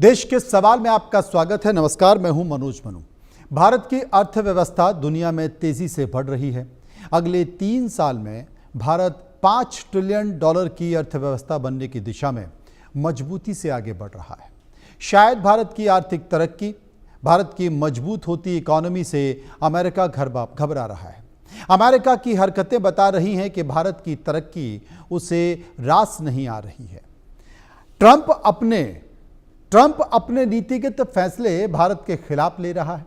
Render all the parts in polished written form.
देश के सवाल में आपका स्वागत है। नमस्कार, मैं हूं मनोज मनु। भारत की अर्थव्यवस्था दुनिया में तेजी से बढ़ रही है। अगले 3 साल में भारत $5 ट्रिलियन की अर्थव्यवस्था बनने की दिशा में मजबूती से आगे बढ़ रहा है। शायद भारत की आर्थिक तरक्की, भारत की मजबूत होती इकोनॉमी से अमेरिका घबरा रहा है। अमेरिका की हरकतें बता रही हैं कि भारत की तरक्की उसे रास नहीं आ रही है। ट्रंप अपने नीतिगत फैसले भारत के खिलाफ ले रहा है।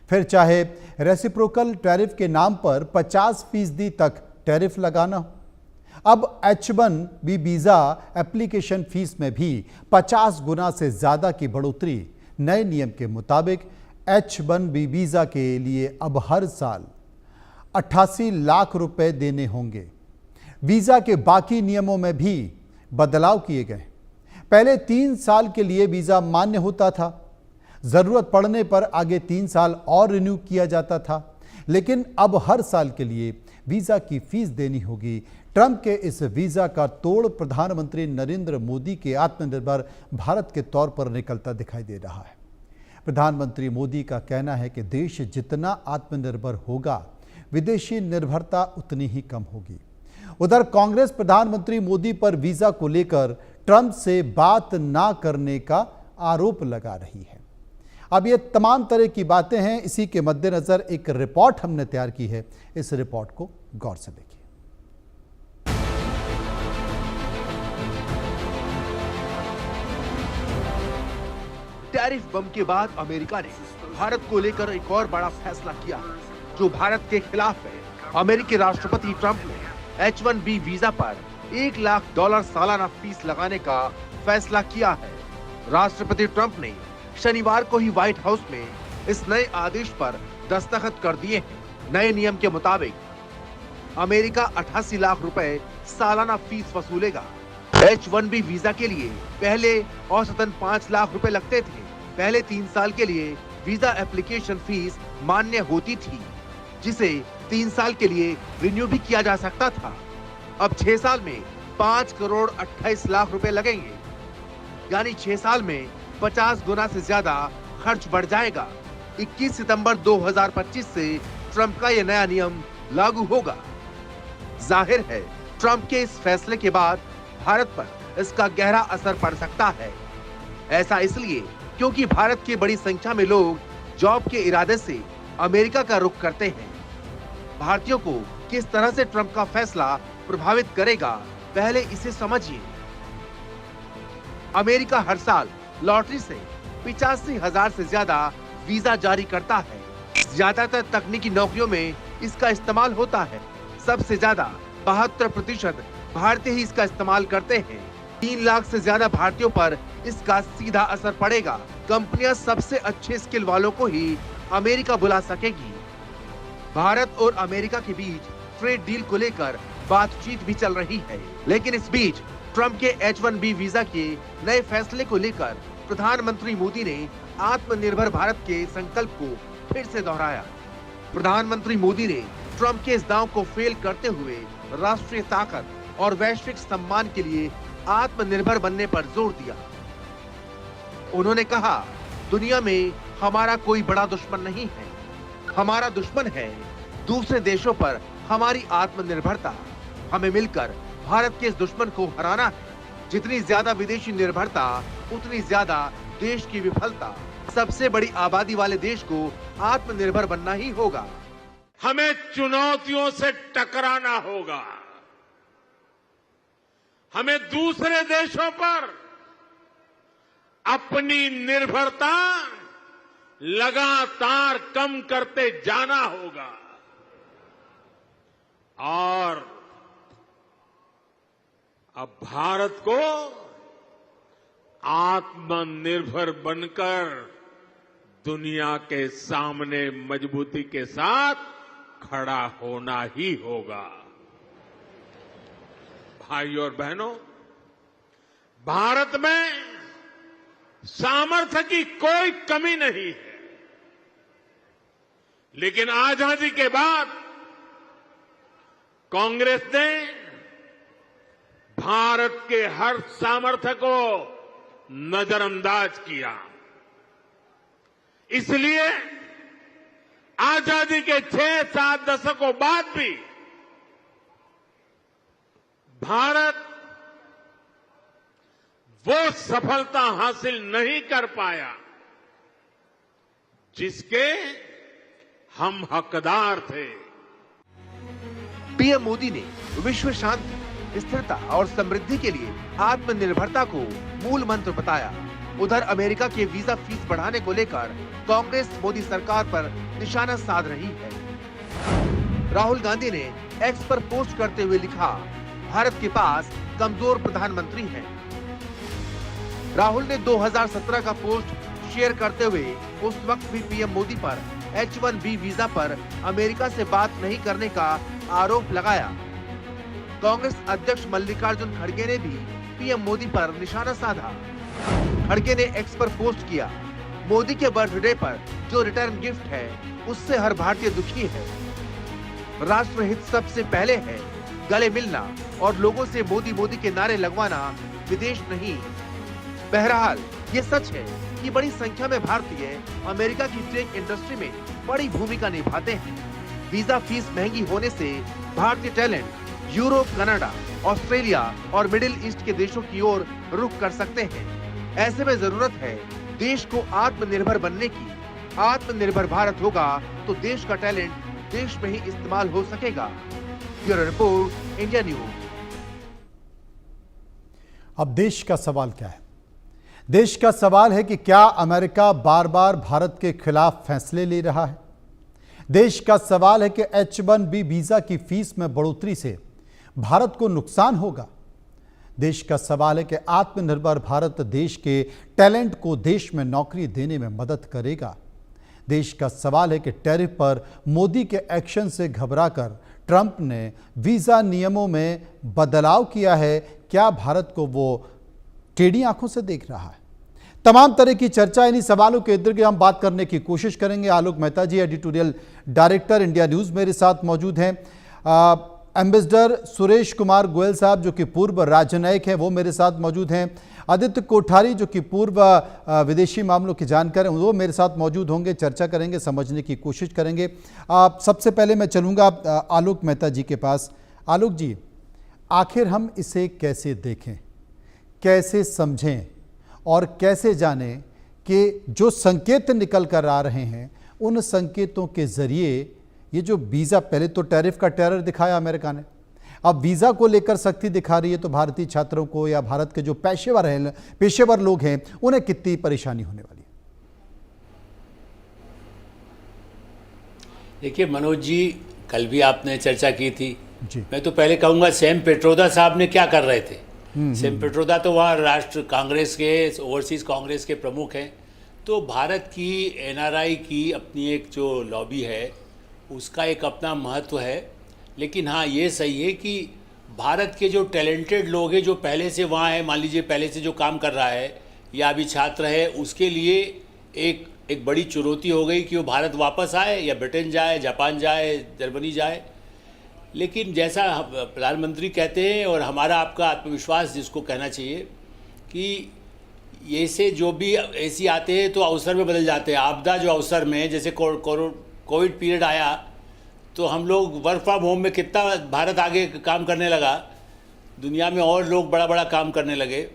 फिर चाहे रेसिप्रोकल टैरिफ के नाम पर 50% तक टैरिफ लगाना हो। अब H1B वीजा एप्लीकेशन फीस में भी 50 गुना से ज्यादा की बढ़ोतरी। नए नियम के मुताबिक H1B वीजा के लिए अब हर साल 88 लाख रुपए देने होंगे। वीजा के बाकी नियमों में भी बदलाव किए गए। पहले 3 साल के लिए वीजा मान्य होता था, जरूरत पड़ने पर आगे 3 साल और रिन्यू किया जाता था, लेकिन अब हर साल के लिए वीजा की फीस देनी होगी। ट्रंप के इस वीजा का तोड़ प्रधानमंत्री नरेंद्र मोदी के आत्मनिर्भर भारत के तौर पर निकलता दिखाई दे रहा है। प्रधानमंत्री मोदी का कहना है कि देश जितना आत्मनिर्भर होगा, विदेशी निर्भरता उतनी ही कम होगी। उधर कांग्रेस प्रधानमंत्री मोदी पर वीजा को लेकर ट्रंप से बात ना करने का आरोप लगा रही है। अब ये तमाम तरह की बातें हैं। इसी के मद्देनजर एक रिपोर्ट हमने तैयार की है। इस रिपोर्ट को गौर से देखिए। टैरिफ बम के बाद अमेरिका ने भारत को लेकर एक और बड़ा फैसला किया, जो भारत के खिलाफ है। अमेरिकी राष्ट्रपति ट्रंप ने H1B वीजा पर $1 लाख सालाना फीस लगाने का फैसला किया है। राष्ट्रपति ट्रंप ने शनिवार को ही व्हाइट हाउस में इस नए आदेश पर दस्तखत कर दिए हैं। नए नियम के मुताबिक अमेरिका 88 लाख रुपए सालाना फीस वसूलेगा। H1B वीजा के लिए पहले औसतन 5 लाख रुपए लगते थे। पहले 3 साल के लिए वीजा एप्लीकेशन फीस मान्य होती थी, जिसे 3 साल के लिए रिन्यू भी किया जा सकता था। अब 6 साल में 5 करोड़ 28 लाख रुपए लगेंगे, यानी 6 साल में 50 गुना से ज्यादा खर्च बढ़ जाएगा। 21 सितंबर 2025 से ट्रंप का यह नया नियम लागू होगा। जाहिर है, ट्रंप के इस फैसले के बाद भारत पर इसका गहरा असर पड़ सकता है। ऐसा इसलिए क्योंकि भारत की बड़ी संख्या में लोग जॉब के इरादे से अमेरिका का रुख करते हैं। भारतीयों को किस तरह से ट्रंप का फैसला प्रभावित करेगा, पहले इसे समझिए। अमेरिका हर साल लॉटरी से 85,000 से ज्यादा वीजा जारी करता है। ज्यादातर तकनीकी नौकरियों में इसका इस्तेमाल होता है। सबसे ज्यादा 72% भारतीय ही इसका इस्तेमाल करते हैं। 3 लाख से ज्यादा भारतीयों पर इसका सीधा असर पड़ेगा। कंपनियां सबसे अच्छे स्किल वालों को ही अमेरिका बुला सकेगी। भारत और अमेरिका के बीच ट्रेड डील को लेकर बातचीत भी चल रही है, लेकिन इस बीच ट्रंप के H1B वीजा के नए फैसले को लेकर प्रधानमंत्री मोदी ने आत्मनिर्भर भारत के संकल्प को फिर से दोहराया। प्रधानमंत्री मोदी ने ट्रंप के इस दांव को फेल करते हुए राष्ट्रीय ताकत और वैश्विक सम्मान के लिए आत्मनिर्भर बनने पर जोर दिया। उन्होंने कहा, दुनिया में हमारा कोई बड़ा दुश्मन नहीं है, हमारा दुश्मन है दूसरे देशों पर हमारी आत्मनिर्भरता। हमें मिलकर भारत के इस दुश्मन को हराना है। जितनी ज्यादा विदेशी निर्भरता, उतनी ज्यादा देश की विफलता। सबसे बड़ी आबादी वाले देश को आत्मनिर्भर बनना ही होगा। हमें चुनौतियों से टकराना होगा। हमें दूसरे देशों पर अपनी निर्भरता लगातार कम करते जाना होगा और अब भारत को आत्मनिर्भर बनकर दुनिया के सामने मजबूती के साथ खड़ा होना ही होगा। भाइयों और बहनों, भारत में सामर्थ्य की कोई कमी नहीं है, लेकिन आजादी के बाद कांग्रेस ने भारत के हर सामर्थ्य को नजरअंदाज किया। इसलिए आजादी के 6-7 दशकों बाद भी भारत वो सफलता हासिल नहीं कर पाया जिसके हम हकदार थे। पीएम मोदी ने विश्व शांति, स्थिरता और समृद्धि के लिए आत्मनिर्भरता को मूल मंत्र बताया। उधर अमेरिका के वीजा फीस बढ़ाने को लेकर कांग्रेस मोदी सरकार पर निशाना साध रही है। राहुल गांधी ने एक्स पर पोस्ट करते हुए लिखा, भारत के पास कमजोर प्रधानमंत्री है। राहुल ने 2017 का पोस्ट शेयर करते हुए उस वक्त भी पीएम मोदी पर H1B वीजा पर अमेरिका से बात नहीं करने का आरोप लगाया। कांग्रेस अध्यक्ष मल्लिकार्जुन खड़गे ने भी पीएम मोदी पर निशाना साधा। खड़गे ने एक्स पर पोस्ट किया, मोदी के बर्थडे पर जो रिटर्न गिफ्ट है उससे हर भारतीय दुखी है। राष्ट्रहित सबसे पहले है, गले मिलना और लोगों से मोदी मोदी के नारे लगवाना विदेश नहीं। बहरहाल ये सच है कि बड़ी संख्या में भारतीय अमेरिका की टेक इंडस्ट्री में बड़ी भूमिका निभाते हैं। वीजा फीस महंगी होने से भारतीय टैलेंट यूरोप, कनाडा, ऑस्ट्रेलिया और मिडिल ईस्ट के देशों की ओर रुख कर सकते हैं। ऐसे में जरूरत है देश को आत्मनिर्भर बनने की। आत्मनिर्भर भारत होगा तो देश का टैलेंट देश में ही इस्तेमाल हो सकेगा। Bureau report, India news. अब देश का सवाल क्या है? देश का सवाल है कि क्या अमेरिका बार बार भारत के खिलाफ फैसले ले रहा है? देश का सवाल है कि H1B वीजा की फीस में बढ़ोतरी से भारत को नुकसान होगा। देश का सवाल है कि आत्मनिर्भर भारत देश के टैलेंट को देश में नौकरी देने में मदद करेगा। देश का सवाल है कि टैरिफ पर मोदी के एक्शन से घबराकर ट्रंप ने वीजा नियमों में बदलाव किया है। क्या भारत को वो टेढ़ी आंखों से देख रहा है? तमाम तरह की चर्चा, इन्हीं सवालों के इर्द गिर्द हम बात करने की कोशिश करेंगे। आलोक मेहता जी, एडिटोरियल डायरेक्टर, इंडिया न्यूज, मेरे साथ मौजूद हैं। एम्बेसडर सुरेश कुमार गोयल साहब, जो कि पूर्व राजनयिक हैं, वो मेरे साथ मौजूद हैं। आदित्य कोठारी, जो कि पूर्व विदेशी मामलों के जानकार हैं, वो मेरे साथ मौजूद होंगे। चर्चा करेंगे, समझने की कोशिश करेंगे। सबसे पहले मैं चलूँगा आलोक मेहता जी के पास। आलोक जी, आखिर हम इसे कैसे देखें, कैसे समझें और कैसे जानें कि जो संकेत निकल कर आ रहे हैं, उन संकेतों के जरिए ये जो वीज़ा, पहले तो टैरिफ का टेरर दिखाया अमेरिका ने, अब वीज़ा को लेकर सख्ती दिखा रही है, तो भारतीय छात्रों को या भारत के जो पेशेवर लोग हैं, उन्हें कितनी परेशानी होने वाली है? देखिए मनोज जी, कल भी आपने चर्चा की थी जी। मैं तो पहले कहूँगा सैम पेट्रोदा साहब ने क्या कर रहे थे। सैम पेट्रोदा तो वहाँ राष्ट्र कांग्रेस के, ओवरसीज कांग्रेस के प्रमुख हैं। तो भारत की NRI की अपनी एक जो लॉबी है, उसका एक अपना महत्व है। लेकिन हाँ, ये सही है कि भारत के जो टैलेंटेड लोग हैं, जो पहले से वहाँ है, मान लीजिए पहले से जो काम कर रहा है या अभी छात्र है, उसके लिए एक बड़ी चुनौती हो गई कि वो भारत वापस आए या ब्रिटेन जाए, जापान जाए, जर्मनी जाए। लेकिन जैसा प्रधानमंत्री कहते हैं, और हमारा आपका आत्मविश्वास जिसको कहना चाहिए, कि ये से जो भी ऐसी आते हैं तो अवसर में बदल जाते हैं। आपदा जो अवसर में, जैसे कोविड पीरियड आया तो हम लोग वर्क फ्रॉम होम में कितना भारत आगे काम करने लगा, दुनिया में और लोग बड़ा बड़ा काम करने लगे।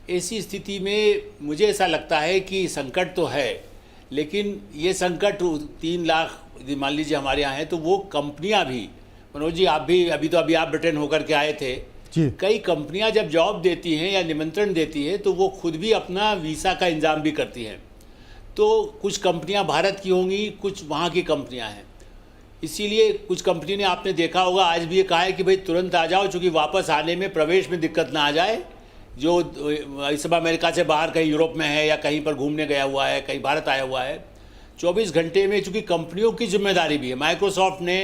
ऐसी स्थिति में मुझे ऐसा लगता है कि संकट तो है, लेकिन ये संकट 3 लाख मान लीजिए हमारे यहाँ है, तो वो कंपनियाँ भी, मनोज जी आप भी अभी आप ब्रिटेन होकर के आए थे, कई कंपनियां जब जॉब देती हैं या निमंत्रण देती है तो वो खुद भी अपना वीज़ा का इंतजाम भी करती हैं। तो कुछ कंपनियां भारत की होंगी, कुछ वहाँ की कंपनियां हैं। इसीलिए कुछ कंपनी ने, आपने देखा होगा, आज भी ये कहा है कि भाई तुरंत आ जाओ, चूँकि वापस आने में, प्रवेश में दिक्कत ना आ जाए। जो इस समय अमेरिका से बाहर कहीं यूरोप में है या कहीं पर घूमने गया हुआ है, कहीं भारत आया हुआ है, 24 घंटे में, चूँकि कंपनियों की जिम्मेदारी भी है, माइक्रोसॉफ्ट ने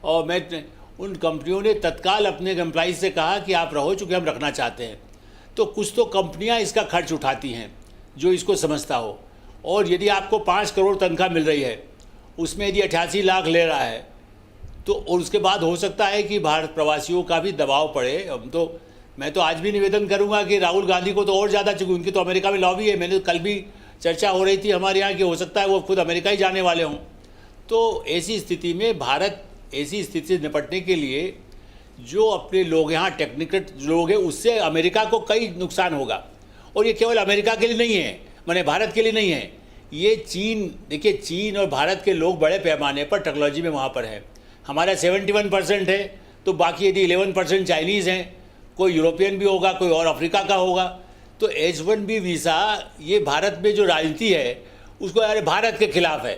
और उन कंपनियों ने तत्काल अपने एम्प्लॉइज से कहा कि आप रहो, चूँकि हम रखना चाहते हैं। तो कुछ तो कंपनियां इसका खर्च उठाती हैं जो इसको समझता हो। और यदि आपको 5 करोड़ तनख्वाह मिल रही है, उसमें यदि 88 लाख ले रहा है, तो और उसके बाद हो सकता है कि भारत प्रवासियों का भी दबाव पड़े। हम तो मैं तो आज भी निवेदन करूंगा कि राहुल गांधी को तो और ज़्यादा, चूंकि उनकी तो अमेरिका में लॉबी है, मैंने तो कल भी चर्चा हो रही थी हमारे यहाँ कि हो सकता है वो खुद अमेरिका ही जाने वाले हों। तो ऐसी स्थिति में भारत ऐसी स्थिति से निपटने के लिए जो अपने लोग यहाँ टेक्निकल लोग हैं, उससे अमेरिका को कई नुकसान होगा। और ये केवल अमेरिका के लिए नहीं है, माने भारत के लिए नहीं है, ये चीन, देखिए चीन और भारत के लोग बड़े पैमाने पर टेक्नोलॉजी में वहाँ पर है। हमारा 71% है, तो बाकी यदि 11% चाइनीज़ हैं, कोई यूरोपियन भी होगा, कोई और अफ्रीका का होगा। तो H1B वीज़ा ये भारत में जो राजनीति है उसको, अरे भारत के खिलाफ है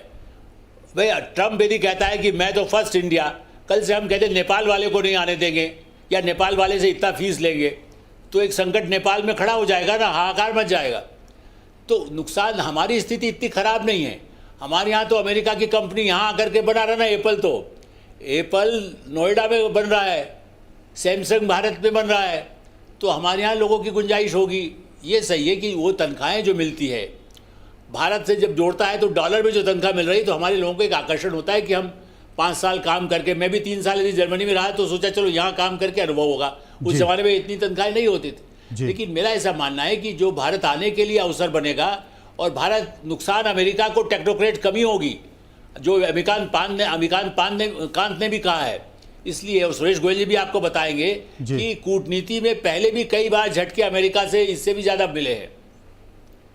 भाई। ट्रम्प यदि कहता है कि मैं तो फर्स्ट इंडिया, कल से हम कहते हैं नेपाल वाले को नहीं आने देंगे या नेपाल वाले से इतना फीस लेंगे, तो एक संकट नेपाल में खड़ा हो जाएगा ना, हाहाकार मच जाएगा। तो नुकसान, हमारी स्थिति इतनी ख़राब नहीं है। हमारे यहाँ तो अमेरिका की कंपनी यहाँ आकर के बना रहा ना, एप्पल नोएडा में बन रहा है, सैमसंग भारत में बन रहा है। तो हमारे यहाँ लोगों की गुंजाइश होगी। ये सही है कि वो तनख्वाहें जो मिलती है भारत से जब जोड़ता है तो डॉलर में जो तनख्वाह मिल रही है, तो हमारे लोगों को एक आकर्षण होता है कि हम 5 साल काम करके, मैं भी 3 साल यदि जर्मनी में रहा तो सोचा चलो यहाँ काम करके अनुभव होगा। उस ज़माने में इतनी तनख्वाहें नहीं होती थी। लेकिन मेरा ऐसा मानना है कि जो भारत आने के लिए अवसर बनेगा, और भारत नुकसान अमेरिका को टेक्नोक्रेट कमी होगी, जो कांत ने भी कहा है। इसलिए, और सुरेश गोयल जी भी आपको बताएंगे कि कूटनीति में पहले भी कई बार झटके अमेरिका से इससे भी ज़्यादा मिले हैं।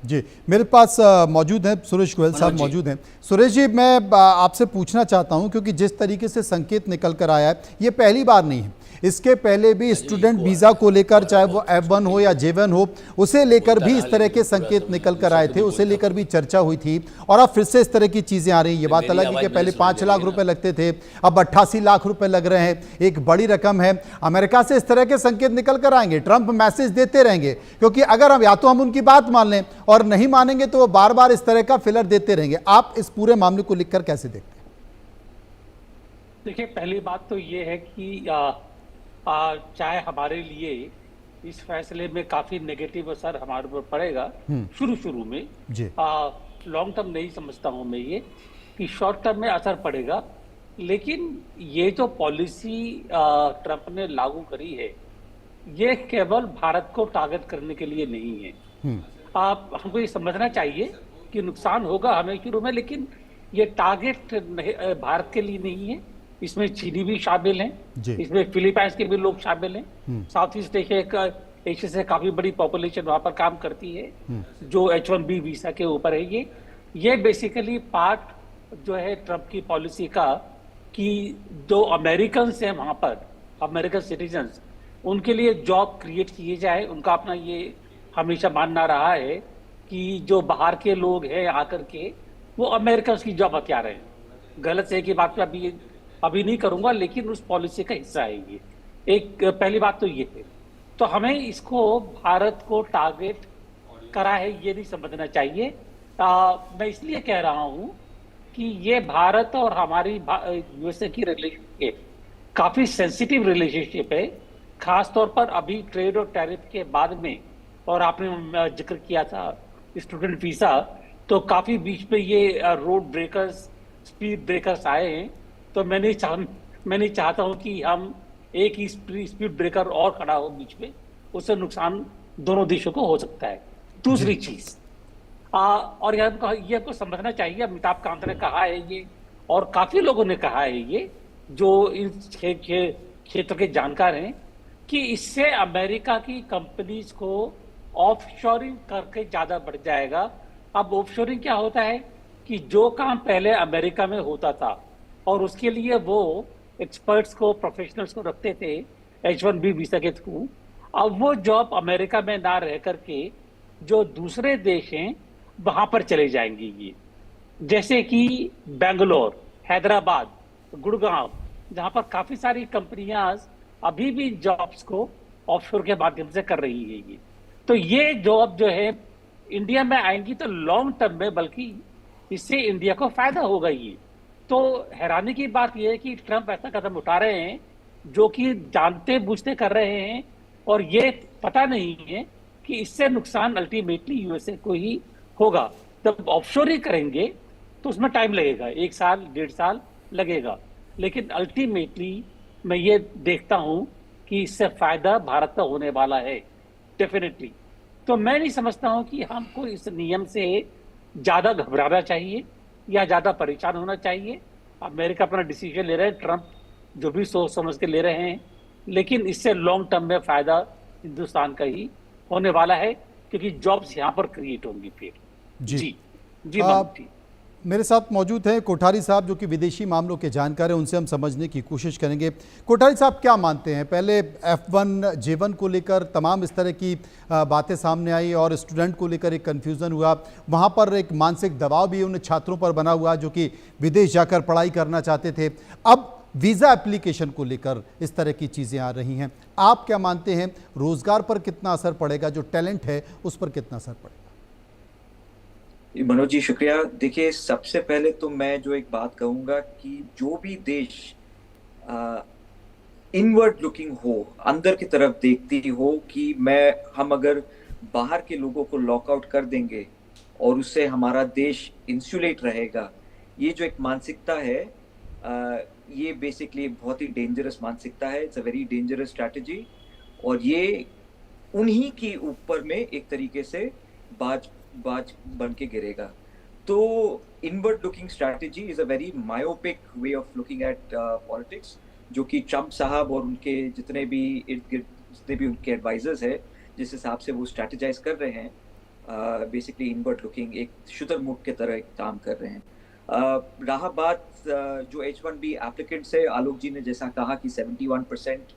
जी, मेरे पास मौजूद हैं सुरेश गोयल साहब, मौजूद हैं। सुरेश जी, मैं आपसे पूछना चाहता हूं, क्योंकि जिस तरीके से संकेत निकल कर आया है, ये पहली बार नहीं है। इसके पहले भी स्टूडेंट वीज़ा को लेकर, चाहे वो F1 हो या J1 हो, उसे लेकर भी इस तरह के संकेत निकल कर आए थे, उसे लेकर भी चर्चा हुई थी। और अब फिर से इस तरह की चीज़ें आ रही हैं। ये बात अलग है कि पहले 5 लाख रुपए लगते थे, अब 88 लाख रुपए लग रहे हैं, एक बड़ी रकम है। अमेरिका से इस तरह के संकेत निकल कर आएंगे, ट्रंप मैसेज देते रहेंगे, क्योंकि अगर हम या तो हम उनकी बात मान लें और नहीं मानेंगे तो वो बार बार इस तरह का फिलर देते रहेंगे। आप इस पूरे मामले को लेकर कैसे देखते हैं? देखिए, पहली बात तो ये है कि चाहे हमारे लिए इस फैसले में काफी नेगेटिव असर हमारे ऊपर पड़ेगा शुरू में, लॉन्ग टर्म नहीं समझता हूं मैं ये कि शॉर्ट टर्म में असर पड़ेगा। लेकिन ये जो पॉलिसी ट्रंप ने लागू करी है, ये केवल भारत को टारगेट करने के लिए नहीं है। हमको ये समझना चाहिए कि नुकसान होगा हमें शुरू में, लेकिन ये टारगेट भारत के लिए नहीं है। इसमें चीनी भी शामिल हैं, इसमें फिलीपाइंस के भी लोग शामिल हैं। साउथ ईस्ट एशिया से काफी बड़ी पॉपुलेशन वहां पर काम करती है, जो H1B वीजा के ऊपर है। ये बेसिकली पार्ट जो है ट्रंप की पॉलिसी का, कि जो अमेरिकन हैं वहां पर, अमेरिकन सिटीजन्स, उनके लिए जॉब क्रिएट किए जाए। उनका अपना ये हमेशा मानना रहा है कि जो बाहर के लोग हैं आकर के, वो अमेरिकन की जॉब हत्या रहे हैं। गलत है कि बात पे अभी नहीं करूंगा, लेकिन उस पॉलिसी का हिस्सा है ये। एक पहली बात तो ये है। तो हमें इसको भारत को टारगेट करा है ये नहीं समझना चाहिए। मैं इसलिए कह रहा हूं कि ये भारत और हमारी यूएसए की रिलेशनशिप काफी सेंसिटिव रिलेशनशिप है, खासतौर पर अभी ट्रेड और टैरिफ के बाद में। और आपने जिक्र किया था स्टूडेंट वीजा, तो काफी बीच में ये रोड ब्रेकर्स, स्पीड ब्रेकर्स आए हैं। तो मैं नहीं चाहता हूं कि हम एक ही स्पीड ब्रेकर और खड़ा हो बीच में, उससे नुकसान दोनों देशों को हो सकता है। दूसरी चीज, और ये आपको समझना चाहिए, अमिताभ कांत ने कहा है ये, और काफी लोगों ने कहा है ये, जो इन क्षेत्र के जानकार हैं, कि इससे अमेरिका की कंपनीज को ऑफशोरिंग करके ज्यादा बढ़ जाएगा। अब ऑफशोरिंग क्या होता है कि जो काम पहले अमेरिका में होता था और उसके लिए वो एक्सपर्ट्स को, प्रोफेशनल्स को रखते थे H1B वीजा के थ्रू, अब वो जॉब अमेरिका में ना रह करके जो दूसरे देश हैं वहां पर चले जाएंगे। ये जैसे कि बेंगलोर, हैदराबाद, गुड़गांव, जहां पर काफी सारी कंपनियां अभी भी जॉब्स को ऑफशोर के माध्यम से कर रही है। ये तो ये जॉब जो है इंडिया में आएंगी तो लॉन्ग टर्म में, बल्कि इससे इंडिया को फायदा होगा। ये तो हैरानी की बात यह है कि ट्रंप ऐसा कदम उठा रहे हैं जो कि जानते बूझते कर रहे हैं, और ये पता नहीं है कि इससे नुकसान अल्टीमेटली यूएसए को ही होगा। जब ऑफशोरिंग करेंगे तो उसमें टाइम लगेगा, 1 साल 1.5 साल लगेगा, लेकिन अल्टीमेटली मैं ये देखता हूं कि इससे फायदा भारत को होने वाला है डेफिनेटली। तो मैं नहीं समझता हूं कि हमको इस नियम से ज्यादा घबराना चाहिए या ज्यादा परेशान होना चाहिए। अमेरिका अपना डिसीजन ले रहे हैं, ट्रंप जो भी सोच समझ के ले रहे हैं, लेकिन इससे लॉन्ग टर्म में फायदा हिंदुस्तान का ही होने वाला है, क्योंकि जॉब्स यहाँ पर क्रिएट होंगी फिर। जी। जी जी आप जी। मेरे साथ मौजूद हैं कोठारी साहब, जो कि विदेशी मामलों के जानकार हैं। उनसे हम समझने की कोशिश करेंगे। कोठारी साहब, क्या मानते हैं? पहले F1 J1 को लेकर तमाम इस तरह की बातें सामने आई और स्टूडेंट को लेकर एक कन्फ्यूज़न हुआ। वहाँ पर एक मानसिक दबाव भी उन छात्रों पर बना हुआ जो कि विदेश जाकर पढ़ाई करना चाहते थे। अब वीज़ा एप्लीकेशन को लेकर इस तरह की चीज़ें आ रही हैं। आप क्या मानते हैं, रोज़गार पर कितना असर पड़ेगा? जो टैलेंट है उस पर कितना असर पड़ेगा? मनोज जी, शुक्रिया। देखिए, सबसे पहले तो मैं जो एक बात कहूंगा कि जो भी देश इनवर्ड लुकिंग हो, अंदर की तरफ देखती हो कि हम अगर बाहर के लोगों को लॉकआउट कर देंगे और उससे हमारा देश इंसुलेट रहेगा, ये जो एक मानसिकता है, ये बेसिकली बहुत ही डेंजरस मानसिकता है। It's a very dangerous strategy, और ये उन्हीं के ऊपर में एक तरीके से बाज बन के गिरेगा। तो inward looking strategy is a very myopic way of looking at politics, जो कि ट्रंप साहब और उनके जितने भी इर्द गिर्द जितने भी उनके एडवाइजर्स है, जिस हिसाब से वो स्ट्रैटेजाइज कर रहे हैं, बेसिकली इनवर्ड लुकिंग एक शुतुरमुर्ग की तरह एक काम कर रहे हैं। रहा बात जो H1B एप्लीकेंट्स है, आलोक जी ने जैसा कहा कि 71%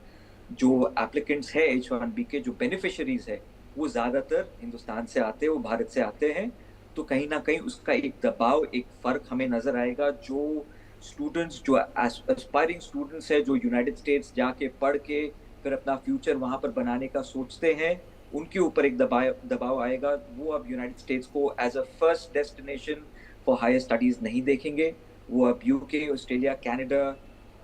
जो एप्लीकेंट्स है H1B के, जो बेनिफिशरीज है, वो ज़्यादातर हिंदुस्तान से आते हैं, वो भारत से आते हैं। तो कहीं ना कहीं उसका एक दबाव, एक फ़र्क हमें नज़र आएगा। जो स्टूडेंट्स, जो एस्पायरिंग स्टूडेंट्स है, जो यूनाइटेड स्टेट्स जाके पढ़ के फिर अपना फ्यूचर वहाँ पर बनाने का सोचते हैं, उनके ऊपर एक दबाव आएगा। वो अब यूनाइटेड स्टेट्स को as a first destination for higher studies नहीं देखेंगे। वो अब UK, ऑस्ट्रेलिया, कनाडा,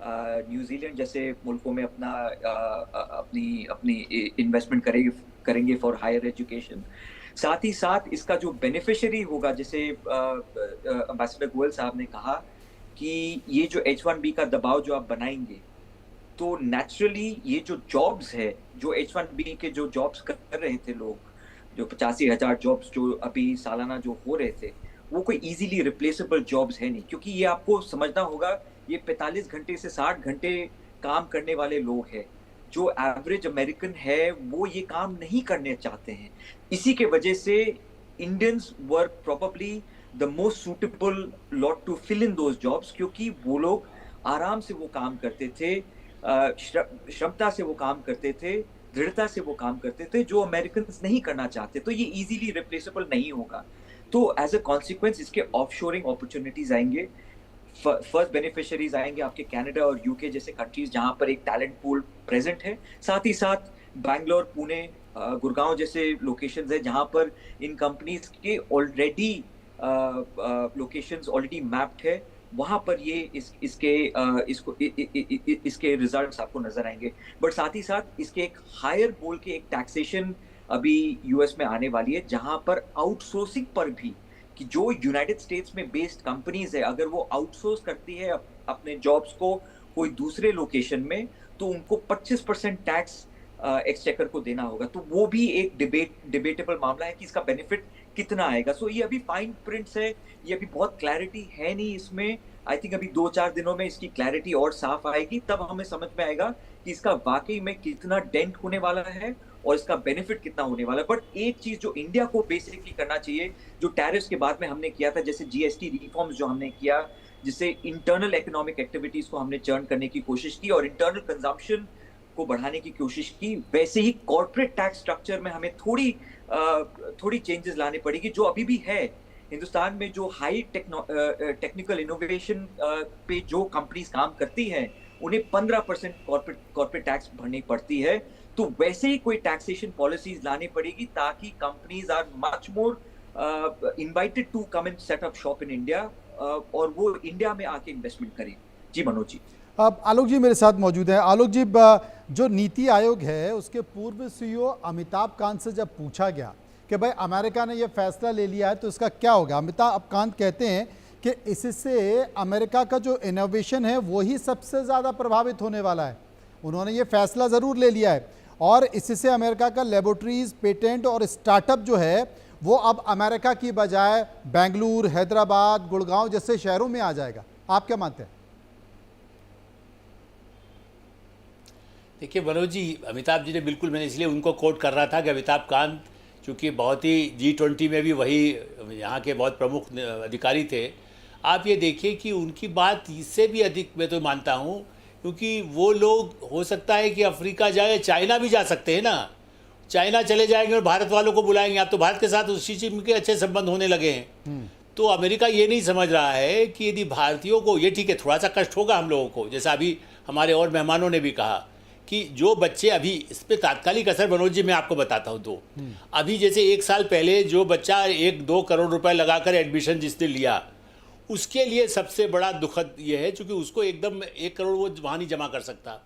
न्यूजीलैंड जैसे मुल्कों में अपनी इन्वेस्टमेंट करेंगे फॉर हायर एजुकेशन। साथ ही साथ इसका जो बेनिफिशियरी होगा, जैसे एम्बेसडर गोयल साहब ने कहा कि ये जो H1B का दबाव जो आप बनाएंगे, तो नेचुरली ये जो जॉब्स है, जो H1B के जो जॉब्स कर रहे थे लोग, जो 85,000 जॉब्स जो अभी सालाना जो हो रहे थे, वो कोई इजीली रिप्लेसेबल जॉब्स है नहीं। क्योंकि ये आपको समझना होगा, ये 45 घंटे से 60 घंटे काम करने वाले लोग हैं। जो एवरेज अमेरिकन है वो ये काम नहीं करने चाहते हैं। इसी के वजह से Indians were probably the most suitable lot to fill in those jobs, क्योंकि वो लोग आराम से वो काम करते थे, क्षमता से वो काम करते थे, दृढ़ता से वो काम करते थे, जो अमेरिकन नहीं करना चाहते। तो ये इजीली रिप्लेसेबल नहीं होगा। तो एज अ कॉन्सिक्वेंस इसके ऑफशोरिंग अपॉर्चुनिटीज आएंगे। फर्स्ट बेनिफिशियरीज आएंगे आपके कनाडा और UK जैसे कंट्रीज, जहां पर एक टैलेंट पूल प्रेजेंट है। साथ ही साथ बैंगलोर, पुणे, गुड़गांव जैसे लोकेशंस है, जहां पर इन कंपनीज के ऑलरेडी लोकेशंस ऑलरेडी मैप्ड है। वहां पर ये इसके रिजल्ट्स आपको नजर आएंगे। बट साथ ही साथ इसके एक हायर बोल के एक टैक्सेशन अभी US में आने वाली है, जहां पर आउटसोर्सिंग पर भी, कि जो यूनाइटेड स्टेट्स में बेस्ड कंपनीज है, अगर वो आउटसोर्स करती है अपने जॉब्स को कोई दूसरे लोकेशन में, तो उनको 25% टैक्स एक्सचेकर को देना होगा। तो वो भी एक डिबेटेबल मामला है कि इसका बेनिफिट कितना आएगा। सो ये अभी फाइन प्रिंट्स है, ये अभी बहुत क्लैरिटी है नहीं इसमें। आई थिंक अभी 2-4 दिनों में इसकी क्लैरिटी और साफ आएगी, तब हमें समझ में आएगा कि इसका वाकई में कितना डेंट होने वाला है और इसका बेनिफिट कितना होने वाला है। बट एक चीज जो इंडिया को बेसिकली करना चाहिए, जो टैरिफ्स के बाद में हमने किया था, जैसे GST रिफॉर्म्स जो हमने किया, जिससे इंटरनल इकोनॉमिक एक्टिविटीज को हमने चर्न करने की कोशिश की और इंटरनल कंजम्पशन को बढ़ाने की कोशिश की, वैसे ही कॉर्पोरेट टैक्स स्ट्रक्चर में हमें थोड़ी चेंजेस लाने पड़ेगी। जो अभी भी है हिंदुस्तान में, जो हाई टेक्निकल इनोवेशन पे जो कंपनीज काम करती हैं, उन्हें 15% कॉर्पोरेट टैक्स भरनी पड़ती है। तो वैसे ही कोई टैक्सेशन पॉलिसीज लानी पड़ेगी, ताकि companies are much more invited to come and set up shop in India, और वो इंडिया में आके इन्वेस्टमेंट करें। जी मनोज जी। अब आलोक जी मेरे साथ मौजूद हैं। आलोक जी, जो नीति आयोग है उसके पूर्व CEO अमिताभ कांत से जब पूछा गया कि भाई अमेरिका ने यह फैसला ले लिया है तो इसका क्या होगा, अमिताभ कांत कहते हैं कि इससे अमेरिका का जो इनोवेशन है वही सबसे ज़्यादा प्रभावित होने वाला है। उन्होंने ये फैसला ज़रूर ले लिया है और इससे अमेरिका का लेबोरेटरीज, पेटेंट और स्टार्टअप जो है वो अब अमेरिका की बजाय बेंगलुरु, हैदराबाद, गुड़गांव जैसे शहरों में आ जाएगा। आप क्या मानते हैं? देखिए मनोज जी, अमिताभ जी ने बिल्कुल, मैंने इसलिए उनको कोट कर रहा था कि अमिताभ कांत चूँकि बहुत ही G20 में भी वही यहाँ के बहुत प्रमुख अधिकारी थे। आप ये देखिए कि उनकी बात इससे भी अधिक मैं तो मानता हूँ, क्योंकि वो लोग हो सकता है कि अफ्रीका जाए, चाइना भी जा सकते हैं ना। चाइना चले जाएंगे और भारत वालों को बुलाएंगे। आप तो भारत के साथ उसी चीज़ के अच्छे संबंध होने लगे हैं। तो अमेरिका ये नहीं समझ रहा है कि यदि भारतीयों को, ये ठीक है थोड़ा सा कष्ट होगा हम लोगों को, जैसा अभी हमारे और मेहमानों ने भी कहा कि जो बच्चे अभी इस पर तात्कालिक असर, मनोज जी मैं आपको बताता हूँ दो। अभी जैसे 1 साल पहले जो बच्चा 1-2 करोड़ रुपए लगाकर एडमिशन जिसने लिया, उसके लिए सबसे बड़ा दुखद ये है चूँकि उसको एकदम 1 करोड़ वो वहाँ नहीं जमा कर सकता।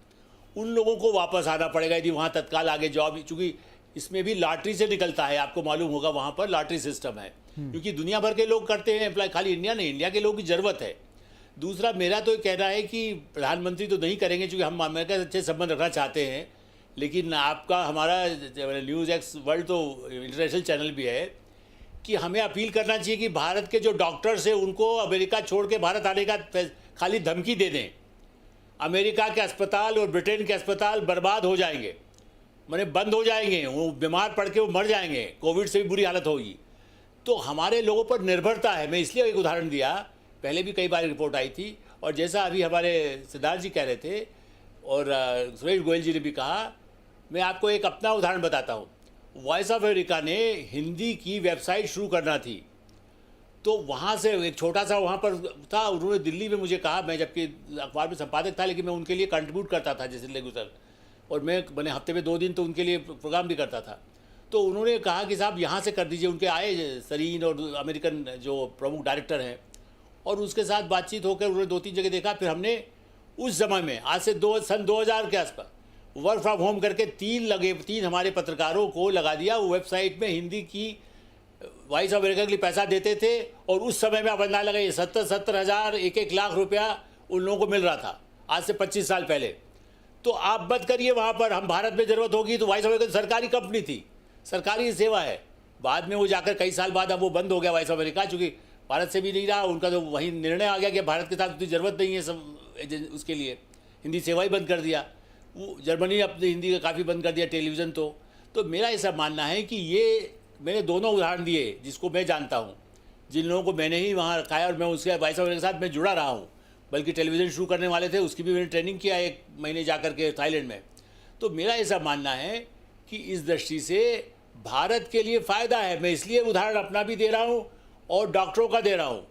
उन लोगों को वापस आना पड़ेगा यदि वहाँ तत्काल आगे जॉब, चूँकि इसमें भी लॉटरी से निकलता है, आपको मालूम होगा वहाँ पर लॉटरी सिस्टम है, क्योंकि दुनिया भर के लोग करते हैं अप्लाई, खाली इंडिया नहीं, इंडिया के लोगों की ज़रूरत है। दूसरा मेरा तो कहना है कि प्रधानमंत्री तो नहीं करेंगे क्योंकि हम अमेरिका से अच्छे संबंध रखना चाहते हैं, लेकिन आपका हमारा न्यूज़ एक्स वर्ल्ड तो इंटरनेशनल चैनल भी है कि हमें अपील करना चाहिए कि भारत के जो डॉक्टर्स हैं उनको अमेरिका छोड़ के भारत आने का खाली धमकी दे दें। अमेरिका के अस्पताल और ब्रिटेन के अस्पताल बर्बाद हो जाएंगे, माने बंद हो जाएंगे, वो बीमार पड़ के वो मर जाएंगे, कोविड से भी बुरी हालत होगी। तो हमारे लोगों पर निर्भरता है। मैं इसलिए एक उदाहरण दिया, पहले भी कई बार रिपोर्ट आई थी, और जैसा अभी हमारे सिद्धार्थ जी कह रहे थे और सुरेश गोयल जी ने भी कहा, मैं आपको एक अपना उदाहरण बताता हूँ। वॉइस ऑफ अमेरिका ने हिंदी की वेबसाइट शुरू करना थी, तो वहाँ से एक छोटा सा वहाँ पर था, उन्होंने दिल्ली में मुझे कहा, मैं जबकि अखबार में संपादक था लेकिन मैं उनके लिए कंट्रीब्यूट करता था जैसे रेगुलर, और मैंने हफ्ते में 2 दिन तो उनके लिए प्रोग्राम भी करता था। तो उन्होंने कहा कि साहब यहाँ से कर दीजिए। उनके आए सरीन और अमेरिकन जो प्रमुख डायरेक्टर हैं, और उसके साथ बातचीत होकर उन्होंने 2-3 जगह देखा। फिर हमने उस समय में आज से सन 2000 के आसपास वर्क फ्रॉम होम करके 3 हमारे पत्रकारों को लगा दिया। वो वेबसाइट में हिंदी की वॉइस ऑफ अमेरिका के लिए पैसा देते थे, और उस समय में आप अंदाजा लगाइए 70 हज़ार 1 लाख रुपया उन लोगों को मिल रहा था, आज से 25 साल पहले। तो आप मत करिए, वहाँ पर हम भारत में ज़रूरत होगी तो वॉइस ऑफ अमेरिका सरकारी कंपनी थी, सरकारी सेवा है। बाद में वो जाकर कई साल बाद अब वो बंद हो गया वॉइस ऑफ अमेरिका, चूँकि भारत से भी नहीं रहा उनका, तो वही निर्णय आ गया कि भारत के साथ उतनी ज़रूरत नहीं है सब, उसके लिए हिंदी सेवा ही बंद कर दिया। वो जर्मनी अपनी हिंदी का काफ़ी बंद कर दिया टेलीविज़न। तो मेरा ऐसा मानना है कि ये मैंने दोनों उदाहरण दिए जिसको मैं जानता हूँ, जिन लोगों को मैंने ही वहाँ रखा है, और मैं उसके वॉइस ऑफ अमेरिका के साथ मैं जुड़ा रहा हूँ। बल्कि टेलीविज़न शुरू करने वाले थे, उसकी भी मैंने ट्रेनिंग किया 1 महीने जा कर के थाईलैंड में। तो मेरा ऐसा मानना है कि इस दृष्टि से भारत के लिए फ़ायदा है। मैं इसलिए उदाहरण अपना भी दे रहा हूँ और डॉक्टरों का दे रहा हूँ।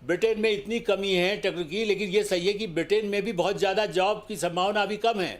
ब्रिटेन में इतनी कमी है टेक्निकल, लेकिन ये सही है कि ब्रिटेन में भी बहुत ज़्यादा जॉब की संभावना अभी कम है।